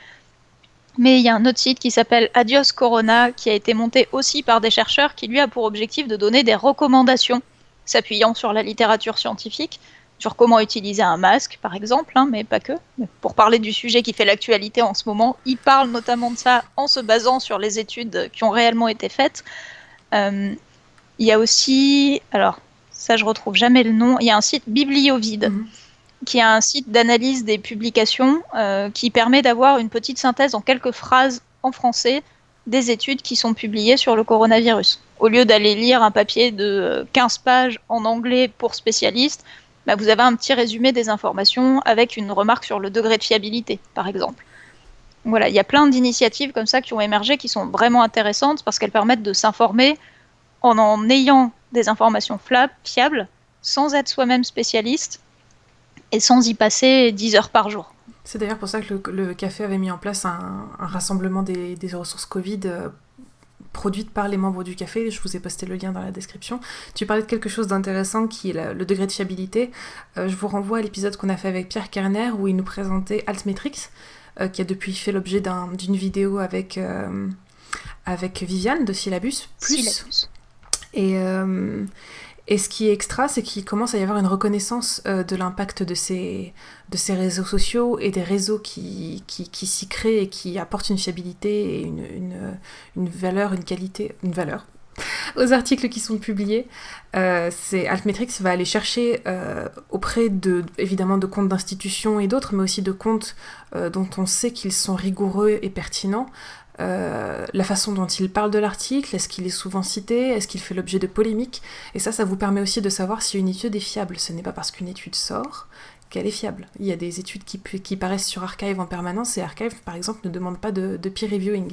mais il y a un autre site qui s'appelle Adios Corona, qui a été monté aussi par des chercheurs, qui lui a pour objectif de donner des recommandations s'appuyant sur la littérature scientifique, sur comment utiliser un masque, par exemple, mais pas que. Mais pour parler du sujet qui fait l'actualité en ce moment, ils parlent notamment de ça en se basant sur les études qui ont réellement été faites. Il y a aussi, alors ça je retrouve jamais le nom, il y a un site Bibliovide, qui est un site d'analyse des publications qui permet d'avoir une petite synthèse en quelques phrases en français des études qui sont publiées sur le coronavirus. Au lieu d'aller lire un papier de 15 pages en anglais pour spécialistes, vous avez un petit résumé des informations avec une remarque sur le degré de fiabilité, par exemple. Voilà, il y a plein d'initiatives comme ça qui ont émergé, qui sont vraiment intéressantes parce qu'elles permettent de s'informer en ayant des informations fiables, sans être soi-même spécialiste et sans y passer 10 heures par jour. C'est d'ailleurs pour ça que le café avait mis en place un rassemblement des ressources Covid produites par les membres du café. Je vous ai posté le lien dans la description. Tu parlais de quelque chose d'intéressant qui est le degré de fiabilité. Je vous renvoie à l'épisode qu'on a fait avec Pierre Kerner où il nous présentait Altmetrics, qui a depuis fait l'objet d'une vidéo avec Viviane de Syllabus Plus. Et ce qui est extra, c'est qu'il commence à y avoir une reconnaissance de l'impact de ces réseaux sociaux et des réseaux qui s'y créent et qui apportent une fiabilité et une valeur, une valeur aux articles qui sont publiés. Altmetrics va aller chercher auprès évidemment de comptes d'institutions et d'autres, mais aussi de comptes dont on sait qu'ils sont rigoureux et pertinents. La façon dont il parle de l'article, est-ce qu'il est souvent cité, est-ce qu'il fait l'objet de polémiques, et ça vous permet aussi de savoir si une étude est fiable. Ce n'est pas parce qu'une étude sort qu'elle est fiable. Il y a des études qui paraissent sur Archive en permanence, et Archive par exemple ne demande pas de peer reviewing.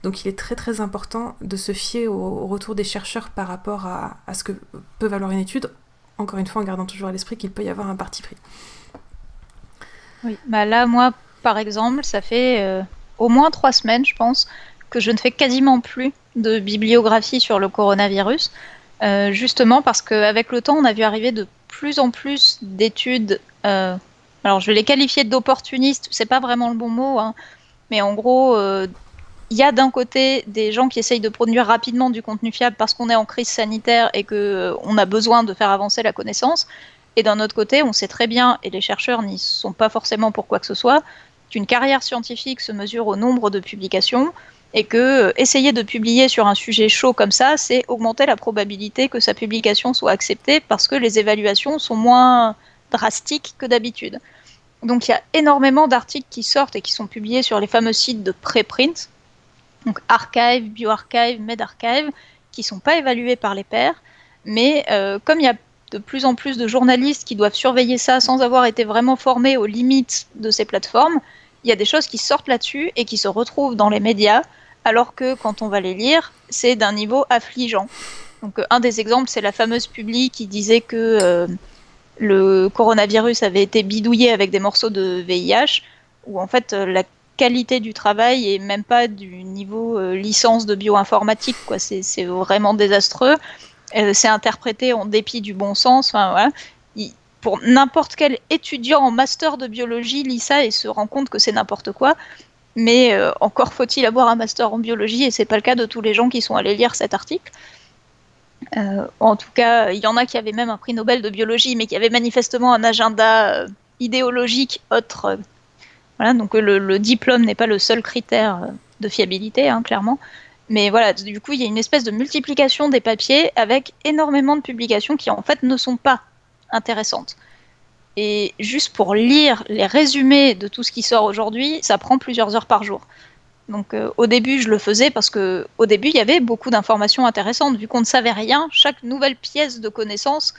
Donc il est très très important de se fier au retour des chercheurs par rapport à ce que peut valoir une étude, encore une fois en gardant toujours à l'esprit qu'il peut y avoir un parti pris. Oui, là moi par exemple ça fait au moins 3 semaines, je pense, que je ne fais quasiment plus de bibliographie sur le coronavirus, justement parce qu'avec le temps, on a vu arriver de plus en plus d'études, alors je vais les qualifier d'opportunistes, c'est pas vraiment le bon mot, mais en gros, il y a d'un côté des gens qui essayent de produire rapidement du contenu fiable parce qu'on est en crise sanitaire et qu'on a besoin de faire avancer la connaissance, et d'un autre côté, on sait très bien, et les chercheurs n'y sont pas forcément pour quoi que ce soit, qu'une carrière scientifique se mesure au nombre de publications et que essayer de publier sur un sujet chaud comme ça, c'est augmenter la probabilité que sa publication soit acceptée parce que les évaluations sont moins drastiques que d'habitude. Donc il y a énormément d'articles qui sortent et qui sont publiés sur les fameux sites de préprint, donc Archive, BioArchive, medRxiv, qui ne sont pas évalués par les pairs, mais comme il y a de plus en plus de journalistes qui doivent surveiller ça sans avoir été vraiment formés aux limites de ces plateformes, il y a des choses qui sortent là-dessus et qui se retrouvent dans les médias, alors que quand on va les lire, c'est d'un niveau affligeant. Donc un des exemples, c'est la fameuse publi qui disait que le coronavirus avait été bidouillé avec des morceaux de VIH, où en fait la qualité du travail est même pas du niveau licence de bioinformatique, quoi. C'est vraiment désastreux. C'est interprété en dépit du bon sens. Enfin, voilà. Pour n'importe quel étudiant en master de biologie lit ça et se rend compte que c'est n'importe quoi. Mais encore faut-il avoir un master en biologie, et c'est pas le cas de tous les gens qui sont allés lire cet article. En tout cas, il y en a qui avaient même un prix Nobel de biologie, mais qui avaient manifestement un agenda idéologique autre. Voilà, donc le diplôme n'est pas le seul critère de fiabilité, clairement. Mais voilà, du coup, il y a une espèce de multiplication des papiers avec énormément de publications qui, en fait, ne sont pas intéressantes. Et juste pour lire les résumés de tout ce qui sort aujourd'hui, ça prend plusieurs heures par jour. Donc au début, je le faisais parce qu'au début, il y avait beaucoup d'informations intéressantes. Vu qu'on ne savait rien, chaque nouvelle pièce de connaissance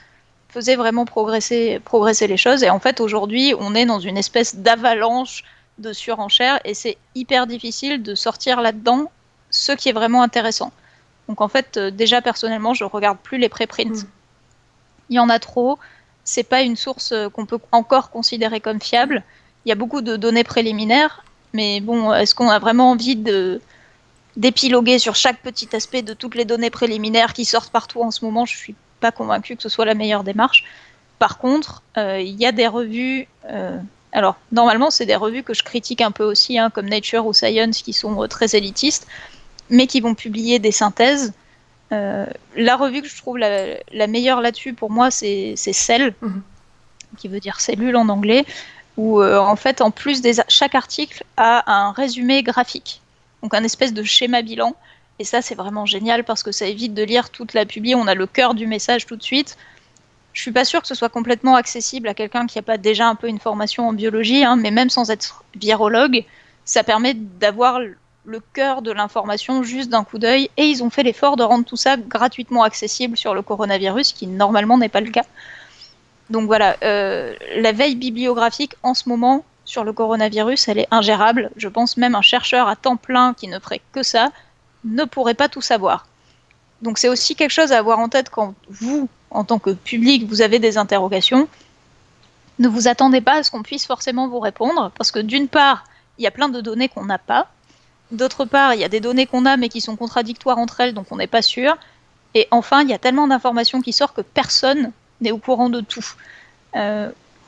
faisait vraiment progresser les choses. Et en fait, aujourd'hui, on est dans une espèce d'avalanche de surenchère et c'est hyper difficile de sortir là-dedans ce qui est vraiment intéressant. Donc en fait, déjà personnellement, je regarde plus les préprints. Il y en a trop. C'est pas une source qu'on peut encore considérer comme fiable. Il y a beaucoup de données préliminaires, mais bon, est-ce qu'on a vraiment envie d'épiloguer sur chaque petit aspect de toutes les données préliminaires qui sortent partout en ce moment? Je suis pas convaincue que ce soit la meilleure démarche. Par contre, il y a des revues. Alors, normalement, c'est des revues que je critique un peu aussi, comme Nature ou Science, qui sont très élitistes, mais qui vont publier des synthèses La revue que je trouve la meilleure là-dessus, pour moi, c'est Cell, qui veut dire cellule en anglais, où en fait, en plus, chaque article a un résumé graphique, donc un espèce de schéma bilan. Et ça, c'est vraiment génial parce que ça évite de lire toute la publi. On a le cœur du message tout de suite. Je suis pas sûre que ce soit complètement accessible à quelqu'un qui n'a pas déjà un peu une formation en biologie, hein, mais même sans être virologue, ça permet d'avoir le cœur de l'information juste d'un coup d'œil. Et ils ont fait l'effort de rendre tout ça gratuitement accessible sur le coronavirus, qui normalement n'est pas le cas. Donc voilà, la veille bibliographique en ce moment sur le coronavirus, elle est ingérable. Je pense même un chercheur à temps plein qui ne ferait que ça ne pourrait pas tout savoir. Donc c'est aussi quelque chose à avoir en tête quand vous, en tant que public, vous avez des interrogations. Ne vous attendez pas à ce qu'on puisse forcément vous répondre, parce que d'une part, il y a plein de données qu'on n'a pas. D'autre part, il y a des données qu'on a mais qui sont contradictoires entre elles, donc on n'est pas sûr. Et enfin, il y a tellement d'informations qui sortent que personne n'est au courant de tout.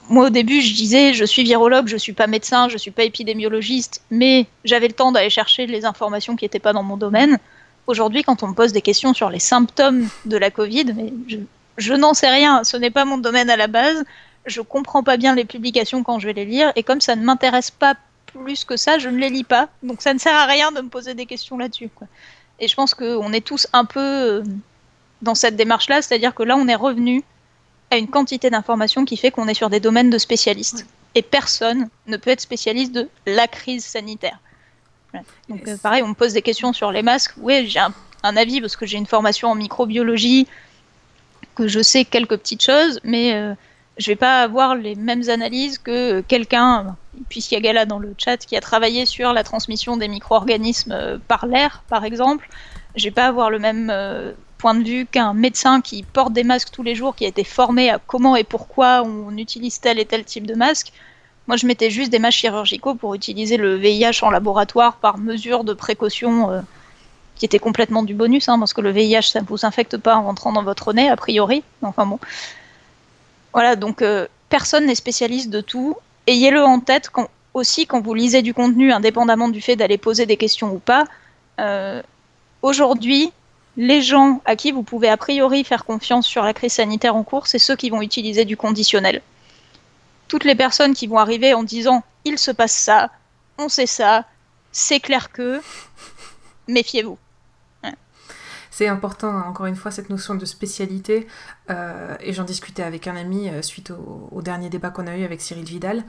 Moi, au début, je disais, je suis virologue, je ne suis pas médecin, je ne suis pas épidémiologiste, mais j'avais le temps d'aller chercher les informations qui n'étaient pas dans mon domaine. Aujourd'hui, quand on me pose des questions sur les symptômes de la Covid, mais je n'en sais rien, ce n'est pas mon domaine à la base, je ne comprends pas bien les publications quand je vais les lire, et comme ça ne m'intéresse pas plus que ça, je ne les lis pas. Donc ça ne sert à rien de me poser des questions là-dessus, quoi. Et je pense qu'on est tous un peu dans cette démarche-là, c'est-à-dire que là, on est revenu à une quantité d'informations qui fait qu'on est sur des domaines de spécialistes. Ouais. Et personne ne peut être spécialiste de la crise sanitaire. Voilà. Donc pareil, on me pose des questions sur les masques. Oui, j'ai un avis parce que j'ai une formation en microbiologie, que je sais quelques petites choses, mais je vais pas avoir les mêmes analyses que quelqu'un, puisqu'il y a Gala dans le chat, qui a travaillé sur la transmission des micro-organismes par l'air, par exemple. Je vais pas avoir le même point de vue qu'un médecin qui porte des masques tous les jours, qui a été formé à comment et pourquoi on utilise tel et tel type de masque. Moi, je mettais juste des masques chirurgicaux pour utiliser le VIH en laboratoire par mesure de précaution qui était complètement du bonus, hein, parce que le VIH, ça ne vous infecte pas en rentrant dans votre nez, a priori. Enfin bon. Voilà, donc personne n'est spécialiste de tout. Ayez-le en tête aussi quand vous lisez du contenu, indépendamment du fait d'aller poser des questions ou pas. Aujourd'hui, les gens à qui vous pouvez a priori faire confiance sur la crise sanitaire en cours, c'est ceux qui vont utiliser du conditionnel. Toutes les personnes qui vont arriver en disant « il se passe ça, on sait ça, c'est clair que… » méfiez-vous. Ouais. C'est important, encore une fois, cette notion de spécialité. Et j'en discutais avec un ami suite au dernier débat qu'on a eu avec Cyril Vidal.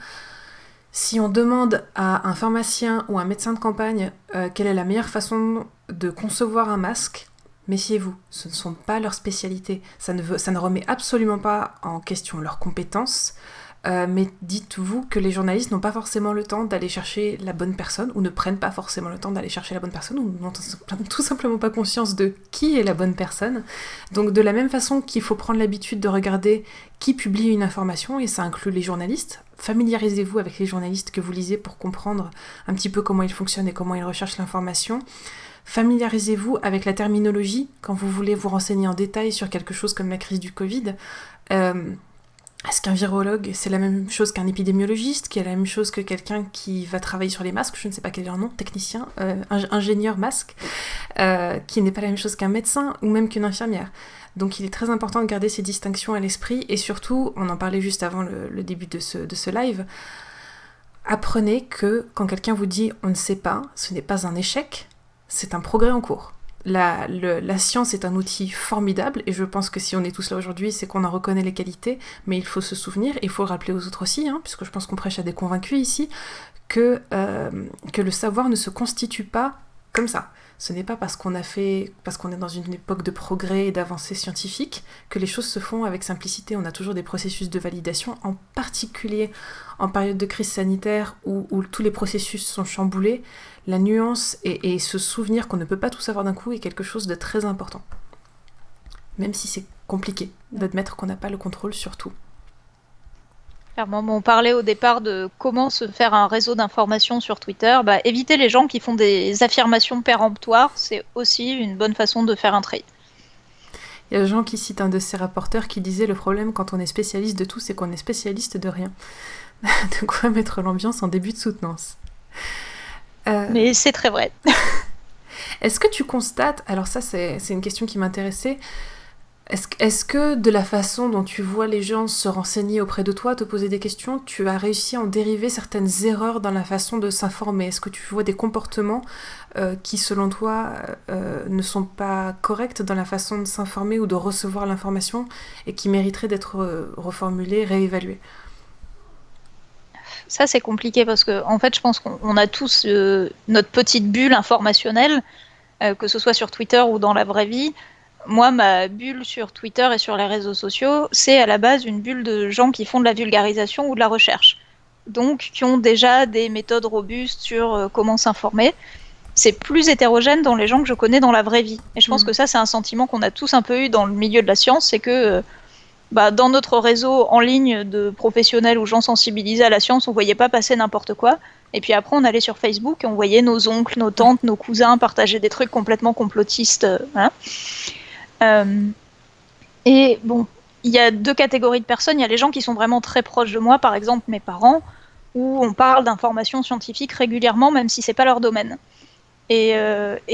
Si on demande à un pharmacien ou un médecin de campagne quelle est la meilleure façon de concevoir un masque, méfiez-vous, ce ne sont pas leurs spécialités. Ça ne remet absolument pas en question leurs compétences. Mais dites-vous que les journalistes n'ont pas forcément le temps d'aller chercher la bonne personne, ou ne prennent pas forcément le temps d'aller chercher la bonne personne, ou n'ont tout simplement pas conscience de qui est la bonne personne. Donc de la même façon qu'il faut prendre l'habitude de regarder qui publie une information, et ça inclut les journalistes, familiarisez-vous avec les journalistes que vous lisez pour comprendre un petit peu comment ils fonctionnent et comment ils recherchent l'information. Familiarisez-vous avec la terminologie quand vous voulez vous renseigner en détail sur quelque chose comme la crise du Covid. Est-ce qu'un virologue, c'est la même chose qu'un épidémiologiste, qui est la même chose que quelqu'un qui va travailler sur les masques, je ne sais pas quel est leur nom, technicien, ingénieur masque, qui n'est pas la même chose qu'un médecin ou même qu'une infirmière. Donc il est très important de garder ces distinctions à l'esprit, et surtout, on en parlait juste avant le début de ce live, apprenez que quand quelqu'un vous dit « on ne sait pas », ce n'est pas un échec, c'est un progrès en cours. La science est un outil formidable, et je pense que si on est tous là aujourd'hui, c'est qu'on en reconnaît les qualités, mais il faut se souvenir, et il faut le rappeler aux autres aussi, puisque je pense qu'on prêche à des convaincus ici, que le savoir ne se constitue pas comme ça. Ce n'est pas parce qu'on est dans une époque de progrès et d'avancée scientifique que les choses se font avec simplicité. On a toujours des processus de validation, en particulier en période de crise sanitaire où tous les processus sont chamboulés. La nuance et se souvenir qu'on ne peut pas tout savoir d'un coup est quelque chose de très important. Même si c'est compliqué d'admettre qu'on n'a pas le contrôle sur tout. Clairement, on parlait au départ de comment se faire un réseau d'informations sur Twitter. Éviter les gens qui font des affirmations péremptoires, c'est aussi une bonne façon de faire un tri. Il y a Jean qui cite un de ses rapporteurs qui disait « Le problème quand on est spécialiste de tout, c'est qu'on est spécialiste de rien. » De quoi mettre l'ambiance en début de soutenance. Mais c'est très vrai. Est-ce que tu constates, alors ça c'est une question qui m'intéressait, est-ce que de la façon dont tu vois les gens se renseigner auprès de toi, te poser des questions, tu as réussi à en dériver certaines erreurs dans la façon de s'informer? Est-ce que tu vois des comportements qui, selon toi, ne sont pas corrects dans la façon de s'informer ou de recevoir l'information et qui mériteraient d'être reformulés, réévalués? Ça, c'est compliqué parce que, en fait, je pense qu'on a tous notre petite bulle informationnelle, que ce soit sur Twitter ou dans la vraie vie. Moi, ma bulle sur Twitter et sur les réseaux sociaux, c'est à la base une bulle de gens qui font de la vulgarisation ou de la recherche. Donc, qui ont déjà des méthodes robustes sur comment s'informer. C'est plus hétérogène dans les gens que je connais dans la vraie vie. Et je pense que ça, c'est un sentiment qu'on a tous un peu eu dans le milieu de la science, c'est que dans notre réseau en ligne de professionnels ou gens sensibilisés à la science, on voyait pas passer n'importe quoi. Et puis après, on allait sur Facebook et on voyait nos oncles, nos tantes, nos cousins partager des trucs complètement complotistes. Voilà. Et bon, il y a deux catégories de personnes. Il y a les gens qui sont vraiment très proches de moi, par exemple mes parents, où on parle d'informations scientifiques régulièrement, même si c'est pas leur domaine. Et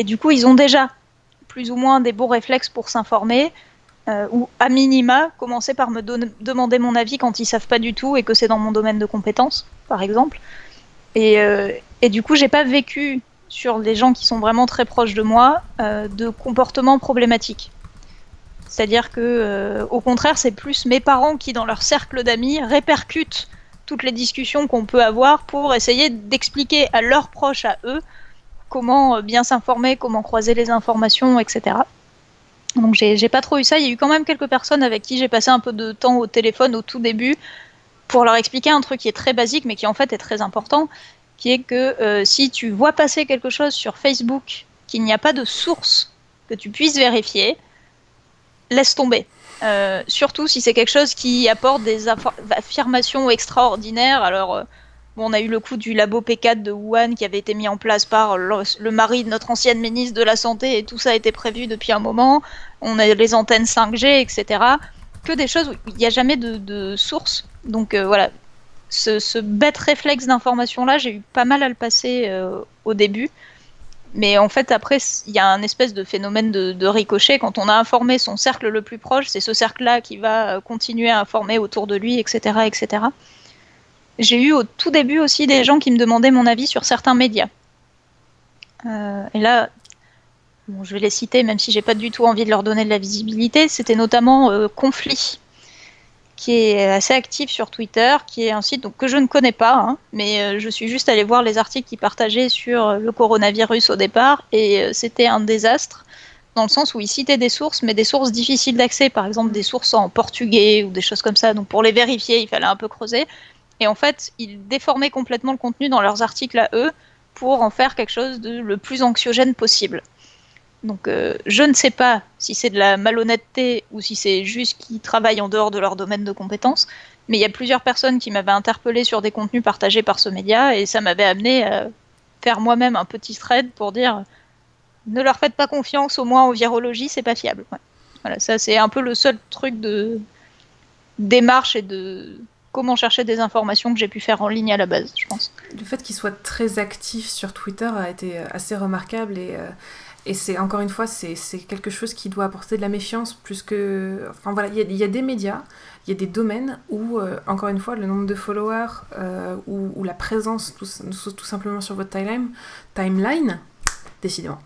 du coup, ils ont déjà plus ou moins des bons réflexes pour s'informer, ou à minima, commencer par me demander mon avis quand ils savent pas du tout et que c'est dans mon domaine de compétences, par exemple. Et du coup, j'ai pas vécu sur les gens qui sont vraiment très proches de moi de comportements problématiques. C'est-à-dire que, au contraire, c'est plus mes parents qui, dans leur cercle d'amis, répercutent toutes les discussions qu'on peut avoir pour essayer d'expliquer à leurs proches, à eux, comment bien s'informer, comment croiser les informations, etc. Donc j'ai pas trop eu ça. Il y a eu quand même quelques personnes avec qui j'ai passé un peu de temps au téléphone au tout début pour leur expliquer un truc qui est très basique, mais qui en fait est très important, qui est que si tu vois passer quelque chose sur Facebook, qu'il n'y a pas de source que tu puisses vérifier, laisse tomber. Surtout si c'est quelque chose qui apporte des affirmations extraordinaires. Alors, on a eu le coup du labo P4 de Wuhan qui avait été mis en place par le mari de notre ancienne ministre de la Santé, et tout ça a été prévu depuis un moment. On a les antennes 5G, etc. Que des choses où il n'y a jamais de source. Donc voilà, ce bête réflexe d'information-là, j'ai eu pas mal à le passer au début. Mais en fait, après, il y a un espèce de phénomène de ricochet. Quand on a informé son cercle le plus proche, c'est ce cercle-là qui va continuer à informer autour de lui, etc., etc. J'ai eu au tout début aussi des gens qui me demandaient mon avis sur certains médias. Et là, bon, je vais les citer, même si j'ai pas du tout envie de leur donner de la visibilité. C'était notamment Conflit, qui est assez actif sur Twitter, qui est un site que je ne connais pas, hein, mais je suis juste allée voir les articles qu'ils partageaient sur le coronavirus au départ, et c'était un désastre, dans le sens où ils citaient des sources, mais des sources difficiles d'accès, par exemple des sources en portugais ou des choses comme ça, donc pour les vérifier, il fallait un peu creuser, et en fait, ils déformaient complètement le contenu dans leurs articles à eux, pour en faire quelque chose de le plus anxiogène possible. Donc je ne sais pas si c'est de la malhonnêteté ou si c'est juste qu'ils travaillent en dehors de leur domaine de compétences, mais il y a plusieurs personnes qui m'avaient interpellée sur des contenus partagés par ce média, et ça m'avait amené à faire moi-même un petit thread pour dire ne leur faites pas confiance, au moins en virologie, c'est pas fiable. Ouais. Voilà, ça c'est un peu le seul truc de démarche et de comment chercher des informations que j'ai pu faire en ligne à la base, je pense. Le fait qu'ils soient très actifs sur Twitter a été assez remarquable, et c'est, encore une fois, c'est quelque chose qui doit apporter de la méfiance plus que... Enfin voilà, il y a des médias, il y a des domaines où, encore une fois, le nombre de followers ou la présence tout simplement sur votre timeline, décidément,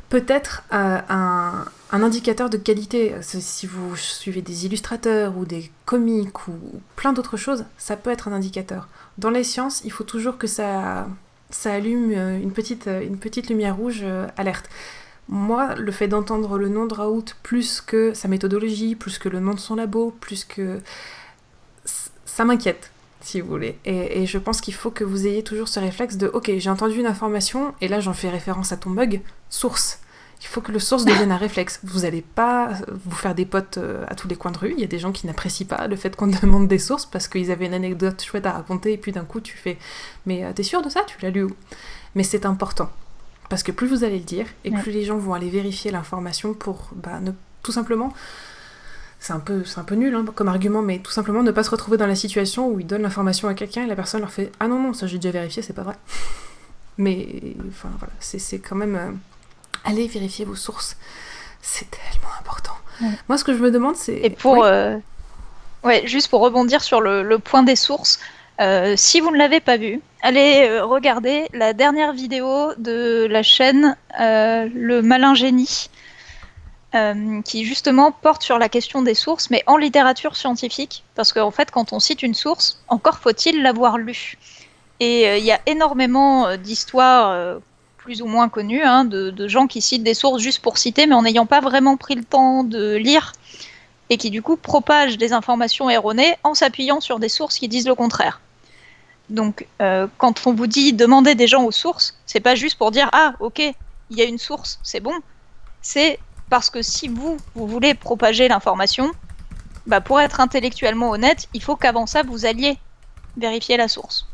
peut être un indicateur de qualité. Si vous suivez des illustrateurs ou des comiques ou plein d'autres choses, ça peut être un indicateur. Dans les sciences, il faut toujours que ça allume une petite lumière rouge alerte. Moi, le fait d'entendre le nom de Raoult plus que sa méthodologie, plus que le nom de son labo, plus que... ça m'inquiète, si vous voulez. Et je pense qu'il faut que vous ayez toujours ce réflexe de « Ok, j'ai entendu une information, et là j'en fais référence à ton bug, source ». Il faut que le source devienne un réflexe. Vous n'allez pas vous faire des potes à tous les coins de rue. Il y a des gens qui n'apprécient pas le fait qu'on demande des sources parce qu'ils avaient une anecdote chouette à raconter, et puis d'un coup tu fais « Mais t'es sûr de ça? Tu l'as lu où ?» Mais c'est important. Parce que plus vous allez le dire, et plus les gens vont aller vérifier l'information pour tout simplement... C'est un peu nul comme argument, mais tout simplement ne pas se retrouver dans la situation où ils donnent l'information à quelqu'un et la personne leur fait « Ah non, ça j'ai déjà vérifié, c'est pas vrai. » Mais enfin voilà, c'est quand même... allez vérifier vos sources. C'est tellement important. Moi, ce que je me demande, c'est... Et juste pour rebondir sur le point des sources, si vous ne l'avez pas vu, allez regarder la dernière vidéo de la chaîne Le Malin Génie, qui justement porte sur la question des sources, mais en littérature scientifique, parce qu'en fait, quand on cite une source, encore faut-il l'avoir lue. Et il y a énormément d'histoires plus ou moins connues, de gens qui citent des sources juste pour citer, mais en n'ayant pas vraiment pris le temps de lire, et qui du coup propagent des informations erronées en s'appuyant sur des sources qui disent le contraire. Donc, quand on vous dit demander des gens aux sources, c'est pas juste pour dire ah ok, il y a une source, c'est bon. C'est parce que si vous voulez propager l'information, pour être intellectuellement honnête, il faut qu'avant ça vous alliez vérifier la source.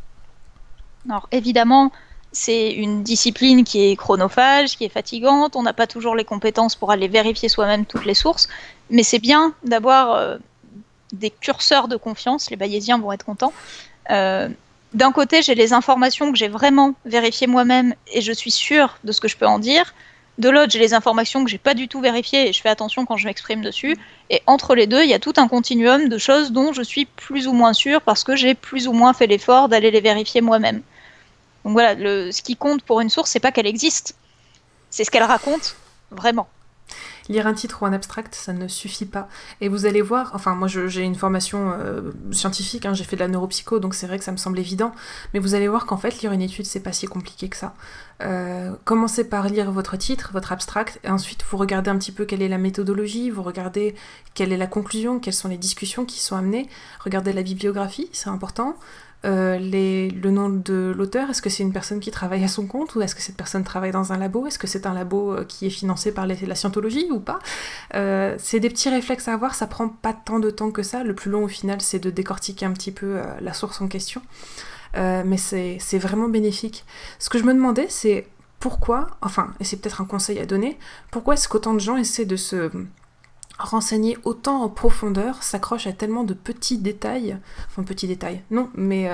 Alors évidemment, c'est une discipline qui est chronophage, qui est fatigante, on n'a pas toujours les compétences pour aller vérifier soi-même toutes les sources, mais c'est bien d'avoir des curseurs de confiance, les bayésiens vont être contents. D'un côté, j'ai les informations que j'ai vraiment vérifiées moi-même et je suis sûre de ce que je peux en dire. De l'autre, j'ai les informations que j'ai pas du tout vérifiées et je fais attention quand je m'exprime dessus. Et entre les deux, il y a tout un continuum de choses dont je suis plus ou moins sûre parce que j'ai plus ou moins fait l'effort d'aller les vérifier moi-même. Donc voilà, ce qui compte pour une source, c'est pas qu'elle existe, c'est ce qu'elle raconte vraiment. Lire un titre ou un abstract, ça ne suffit pas. Et vous allez voir, enfin moi j'ai une formation scientifique, j'ai fait de la neuropsycho, donc c'est vrai que ça me semble évident, mais vous allez voir qu'en fait lire une étude c'est pas si compliqué que ça. Commencez par lire votre titre, votre abstract, et ensuite vous regardez un petit peu quelle est la méthodologie, vous regardez quelle est la conclusion, quelles sont les discussions qui sont amenées, regardez la bibliographie, c'est important. Le nom de l'auteur, est-ce que c'est une personne qui travaille à son compte ou est-ce que cette personne travaille dans un labo, est-ce que c'est un labo qui est financé par la scientologie ou pas, c'est des petits réflexes à avoir, ça prend pas tant de temps que ça, le plus long au final c'est de décortiquer un petit peu la source en question, mais c'est vraiment bénéfique. Ce que je me demandais c'est pourquoi, et c'est peut-être un conseil à donner, pourquoi est-ce qu'autant de gens essaient de se renseigner autant en profondeur, s'accroche à tellement de petits détails, non, mais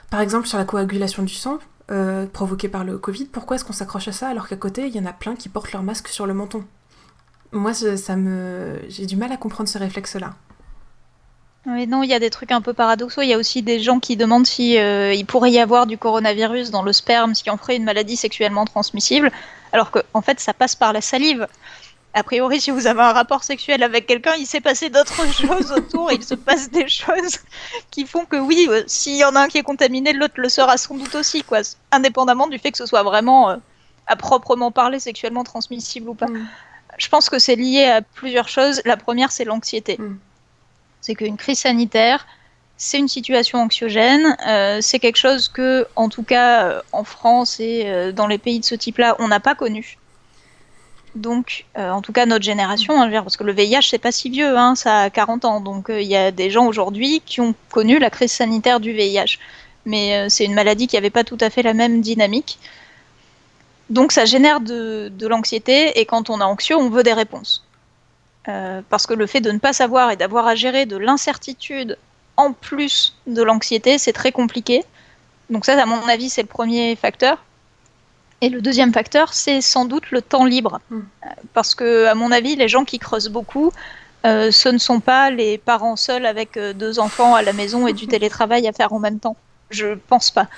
par exemple sur la coagulation du sang provoquée par le Covid, pourquoi est-ce qu'on s'accroche à ça alors qu'à côté il y en a plein qui portent leur masque sur le menton? Moi j'ai du mal à comprendre ce réflexe-là. Oui, non, il y a des trucs un peu paradoxaux. Il y a aussi des gens qui demandent si il pourrait y avoir du coronavirus dans le sperme, ce qui en ferait une maladie sexuellement transmissible, alors que en fait ça passe par la salive. A priori, si vous avez un rapport sexuel avec quelqu'un, il s'est passé d'autres choses autour, il se passe des choses qui font que oui, s'il y en a un qui est contaminé, l'autre le sera sans doute aussi, quoi, indépendamment du fait que ce soit vraiment, à proprement parler, sexuellement transmissible ou pas. Je pense que c'est lié à plusieurs choses. La première, c'est l'anxiété. C'est qu'une crise sanitaire, c'est une situation anxiogène, c'est quelque chose que, en tout cas, en France et dans les pays de ce type-là, on n'a pas connu. Donc, en tout cas, notre génération, parce que le VIH, c'est pas si vieux, ça a 40 ans. Donc, il y a des gens aujourd'hui qui ont connu la crise sanitaire du VIH. Mais c'est une maladie qui n'avait pas tout à fait la même dynamique. Donc, ça génère de l'anxiété. Et quand on est anxieux, on veut des réponses. Parce que le fait de ne pas savoir et d'avoir à gérer de l'incertitude en plus de l'anxiété, c'est très compliqué. Donc ça, à mon avis, c'est le premier facteur. Et le deuxième facteur, c'est sans doute le temps libre. Parce que, à mon avis, les gens qui creusent beaucoup, ce ne sont pas les parents seuls avec 2 enfants à la maison et du télétravail à faire en même temps. Je pense pas.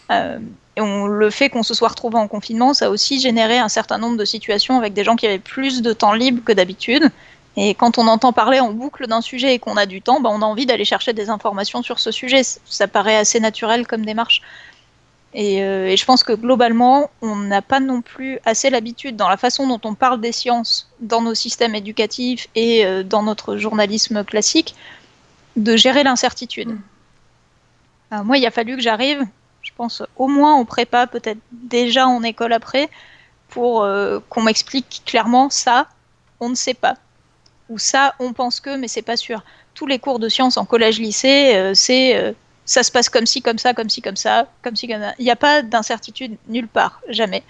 Le fait qu'on se soit retrouvé en confinement, ça a aussi généré un certain nombre de situations avec des gens qui avaient plus de temps libre que d'habitude. Et quand on entend parler en boucle d'un sujet et qu'on a du temps, on a envie d'aller chercher des informations sur ce sujet. Ça paraît assez naturel comme démarche. Et je pense que globalement, on n'a pas non plus assez l'habitude dans la façon dont on parle des sciences dans nos systèmes éducatifs et dans notre journalisme classique de gérer l'incertitude. Moi, il a fallu que j'arrive, je pense, au moins en prépa, peut-être déjà en école après, pour qu'on m'explique clairement ça, on ne sait pas. Ou ça, on pense que, mais c'est pas sûr. Tous les cours de sciences en collège-lycée, c'est... ça se passe comme ci, comme ça, comme ci, comme ça, comme ci, comme ça. Il n'y a pas d'incertitude nulle part, jamais.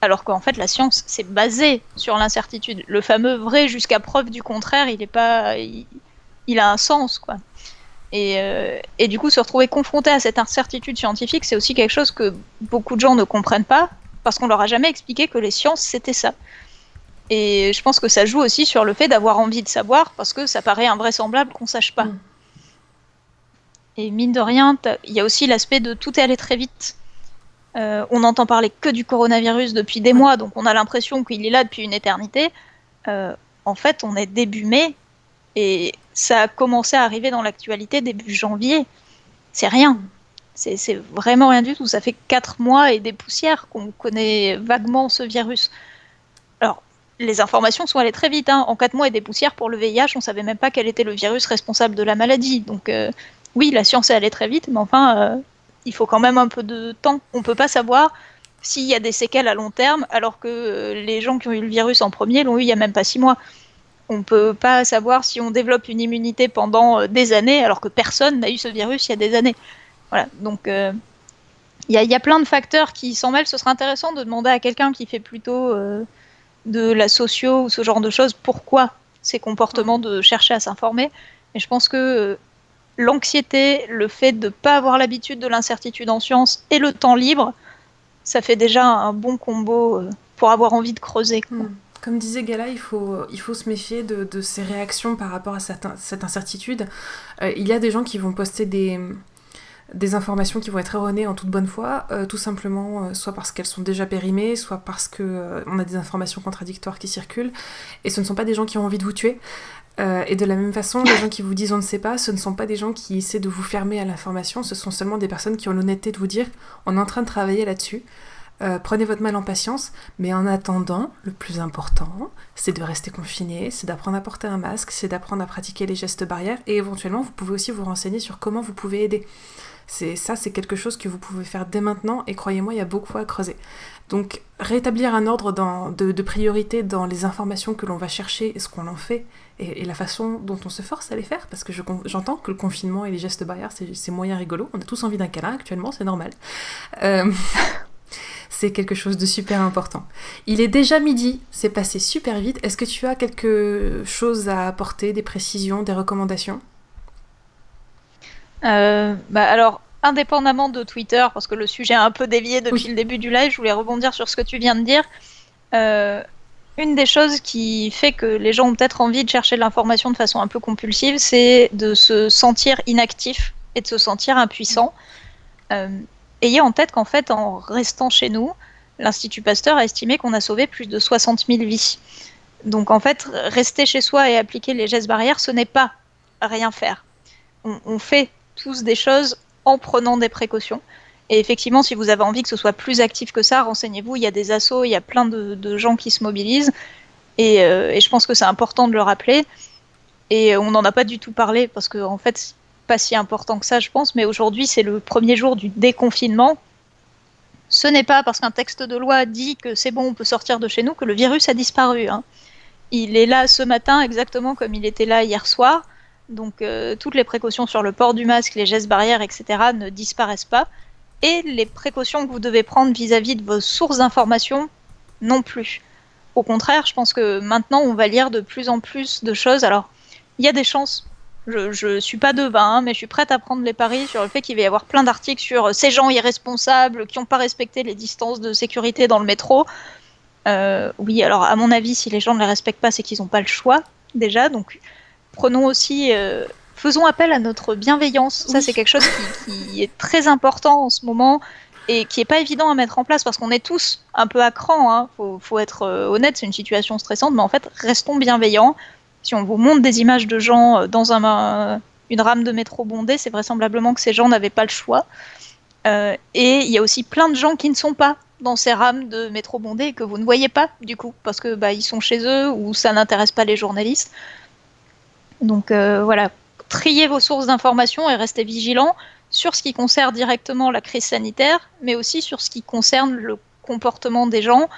Alors qu'en fait, la science, c'est basé sur l'incertitude. Le fameux vrai jusqu'à preuve du contraire, il a un sens, quoi. Et du coup, se retrouver confronté à cette incertitude scientifique, c'est aussi quelque chose que beaucoup de gens ne comprennent pas, parce qu'on leur a jamais expliqué que les sciences, c'était ça. Et je pense que ça joue aussi sur le fait d'avoir envie de savoir, parce que ça paraît invraisemblable qu'on sache pas. Et mine de rien, il y a aussi l'aspect de tout est allé très vite. On n'entend parler que du coronavirus depuis des mois, donc on a l'impression qu'il est là depuis une éternité. En fait, on est début mai, et ça a commencé à arriver dans l'actualité début janvier. C'est rien. C'est vraiment rien du tout. Ça fait 4 mois et des poussières qu'on connaît vaguement ce virus. Alors, les informations sont allées très vite. En 4 mois et des poussières pour le VIH, on ne savait même pas quel était le virus responsable de la maladie. Donc oui, la science est allée très vite, mais enfin, il faut quand même un peu de temps. On ne peut pas savoir s'il y a des séquelles à long terme, alors que les gens qui ont eu le virus en premier l'ont eu il n'y a même pas 6 mois. On ne peut pas savoir si on développe une immunité pendant des années, alors que personne n'a eu ce virus il y a des années. Voilà, donc il y a plein de facteurs qui s'en mêlent. Ce serait intéressant de demander à quelqu'un qui fait plutôt de la socio ou ce genre de choses, pourquoi ces comportements de chercher à s'informer. Et je pense que l'anxiété, le fait de ne pas avoir l'habitude de l'incertitude en sciences et le temps libre, ça fait déjà un bon combo pour avoir envie de creuser. Comme disait Gala, il faut se méfier de ces réactions par rapport à cette incertitude. Il y a des gens qui vont poster des informations qui vont être erronées en toute bonne foi, tout simplement soit parce qu'elles sont déjà périmées, soit parce qu'on a des informations contradictoires qui circulent, et ce ne sont pas des gens qui ont envie de vous tuer. Et de la même façon, les gens qui vous disent on ne sait pas, ce ne sont pas des gens qui essaient de vous fermer à l'information, ce sont seulement des personnes qui ont l'honnêteté de vous dire on est en train de travailler là-dessus, prenez votre mal en patience, mais en attendant, le plus important, c'est de rester confiné, c'est d'apprendre à porter un masque, c'est d'apprendre à pratiquer les gestes barrières, et éventuellement vous pouvez aussi vous renseigner sur comment vous pouvez aider. C'est quelque chose que vous pouvez faire dès maintenant, et croyez-moi, il y a beaucoup à creuser. Donc rétablir un ordre de priorité dans les informations que l'on va chercher et ce qu'on en fait, et la façon dont on se force à les faire, parce que j'entends que le confinement et les gestes barrières, c'est moyen rigolo, on a tous envie d'un câlin actuellement, c'est normal. C'est quelque chose de super important. Il est déjà midi, c'est passé super vite. Est-ce que tu as quelque chose à apporter, des précisions, des recommandations ? Alors, indépendamment de Twitter, parce que le sujet a un peu dévié depuis le début du live, je voulais rebondir sur ce que tu viens de dire. Une des choses qui fait que les gens ont peut-être envie de chercher de l'information de façon un peu compulsive, c'est de se sentir inactif et de se sentir impuissant. Ayez en tête qu'en fait, en restant chez nous, l'Institut Pasteur a estimé qu'on a sauvé plus de 60 000 vies. Donc en fait, rester chez soi et appliquer les gestes barrières, ce n'est pas rien faire. On fait tous des choses en prenant des précautions. Et effectivement, si vous avez envie que ce soit plus actif que ça, renseignez-vous, il y a des assos, il y a plein de gens qui se mobilisent. Et je pense que c'est important de le rappeler. Et on n'en a pas du tout parlé, parce que en fait, c'est pas si important que ça, je pense, mais aujourd'hui, c'est le premier jour du déconfinement. Ce n'est pas parce qu'un texte de loi dit que c'est bon, on peut sortir de chez nous, que le virus a disparu. Il est là ce matin, exactement comme il était là hier soir. Donc toutes les précautions sur le port du masque, les gestes barrières, etc. ne disparaissent pas. Et les précautions que vous devez prendre vis-à-vis de vos sources d'information non plus. Au contraire, je pense que maintenant, on va lire de plus en plus de choses. Alors, il y a des chances. Je suis pas devin, mais je suis prête à prendre les paris sur le fait qu'il va y avoir plein d'articles sur ces gens irresponsables qui n'ont pas respecté les distances de sécurité dans le métro. Oui, alors à mon avis, si les gens ne les respectent pas, c'est qu'ils n'ont pas le choix, déjà. Donc, prenons aussi... faisons appel à notre bienveillance. Ça, c'est quelque chose qui est très important en ce moment et qui n'est pas évident à mettre en place parce qu'on est tous un peu à cran. Faut être honnête, c'est une situation stressante, mais en fait, restons bienveillants. Si on vous montre des images de gens dans une rame de métro bondée, c'est vraisemblablement que ces gens n'avaient pas le choix. Et il y a aussi plein de gens qui ne sont pas dans ces rames de métro bondées et que vous ne voyez pas, du coup, parce que ils sont chez eux ou ça n'intéresse pas les journalistes. Donc voilà, triez vos sources d'information et restez vigilants sur ce qui concerne directement la crise sanitaire, mais aussi sur ce qui concerne le comportement des gens.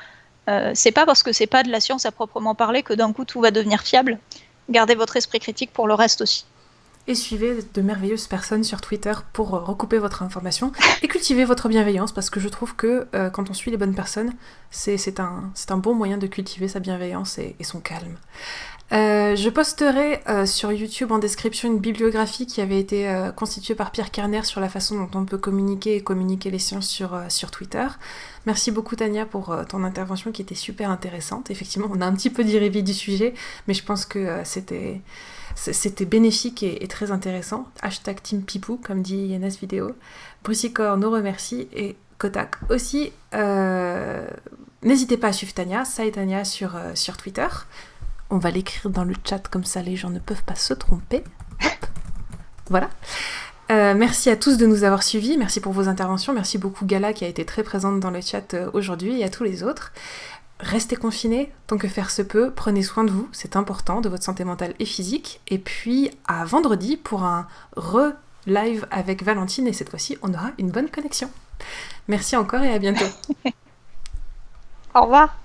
C'est pas parce que c'est pas de la science à proprement parler que d'un coup tout va devenir fiable. Gardez votre esprit critique pour le reste aussi. Et suivez de merveilleuses personnes sur Twitter pour recouper votre information et cultiver votre bienveillance, parce que je trouve que quand on suit les bonnes personnes, c'est un bon moyen de cultiver sa bienveillance et son calme. Je posterai sur YouTube en description une bibliographie qui avait été constituée par Pierre Kerner sur la façon dont on peut communiquer les sciences sur Twitter. Merci beaucoup Tania pour ton intervention qui était super intéressante. Effectivement, on a un petit peu dérivé du sujet, mais je pense que c'était bénéfique et très intéressant. #Team Pipou, comme dit Yanes Vidéo. Brucicor nous remercie et Kotak aussi. N'hésitez pas à suivre Tania, ça et Tania sur Twitter. On va l'écrire dans le chat, comme ça les gens ne peuvent pas se tromper. Hop. Voilà. Merci à tous de nous avoir suivis, merci pour vos interventions, merci beaucoup Gala qui a été très présente dans le chat aujourd'hui et à tous les autres. Restez confinés tant que faire se peut, prenez soin de vous, c'est important, de votre santé mentale et physique. Et puis à vendredi pour un live avec Valentine et cette fois-ci on aura une bonne connexion. Merci encore et à bientôt. Au revoir.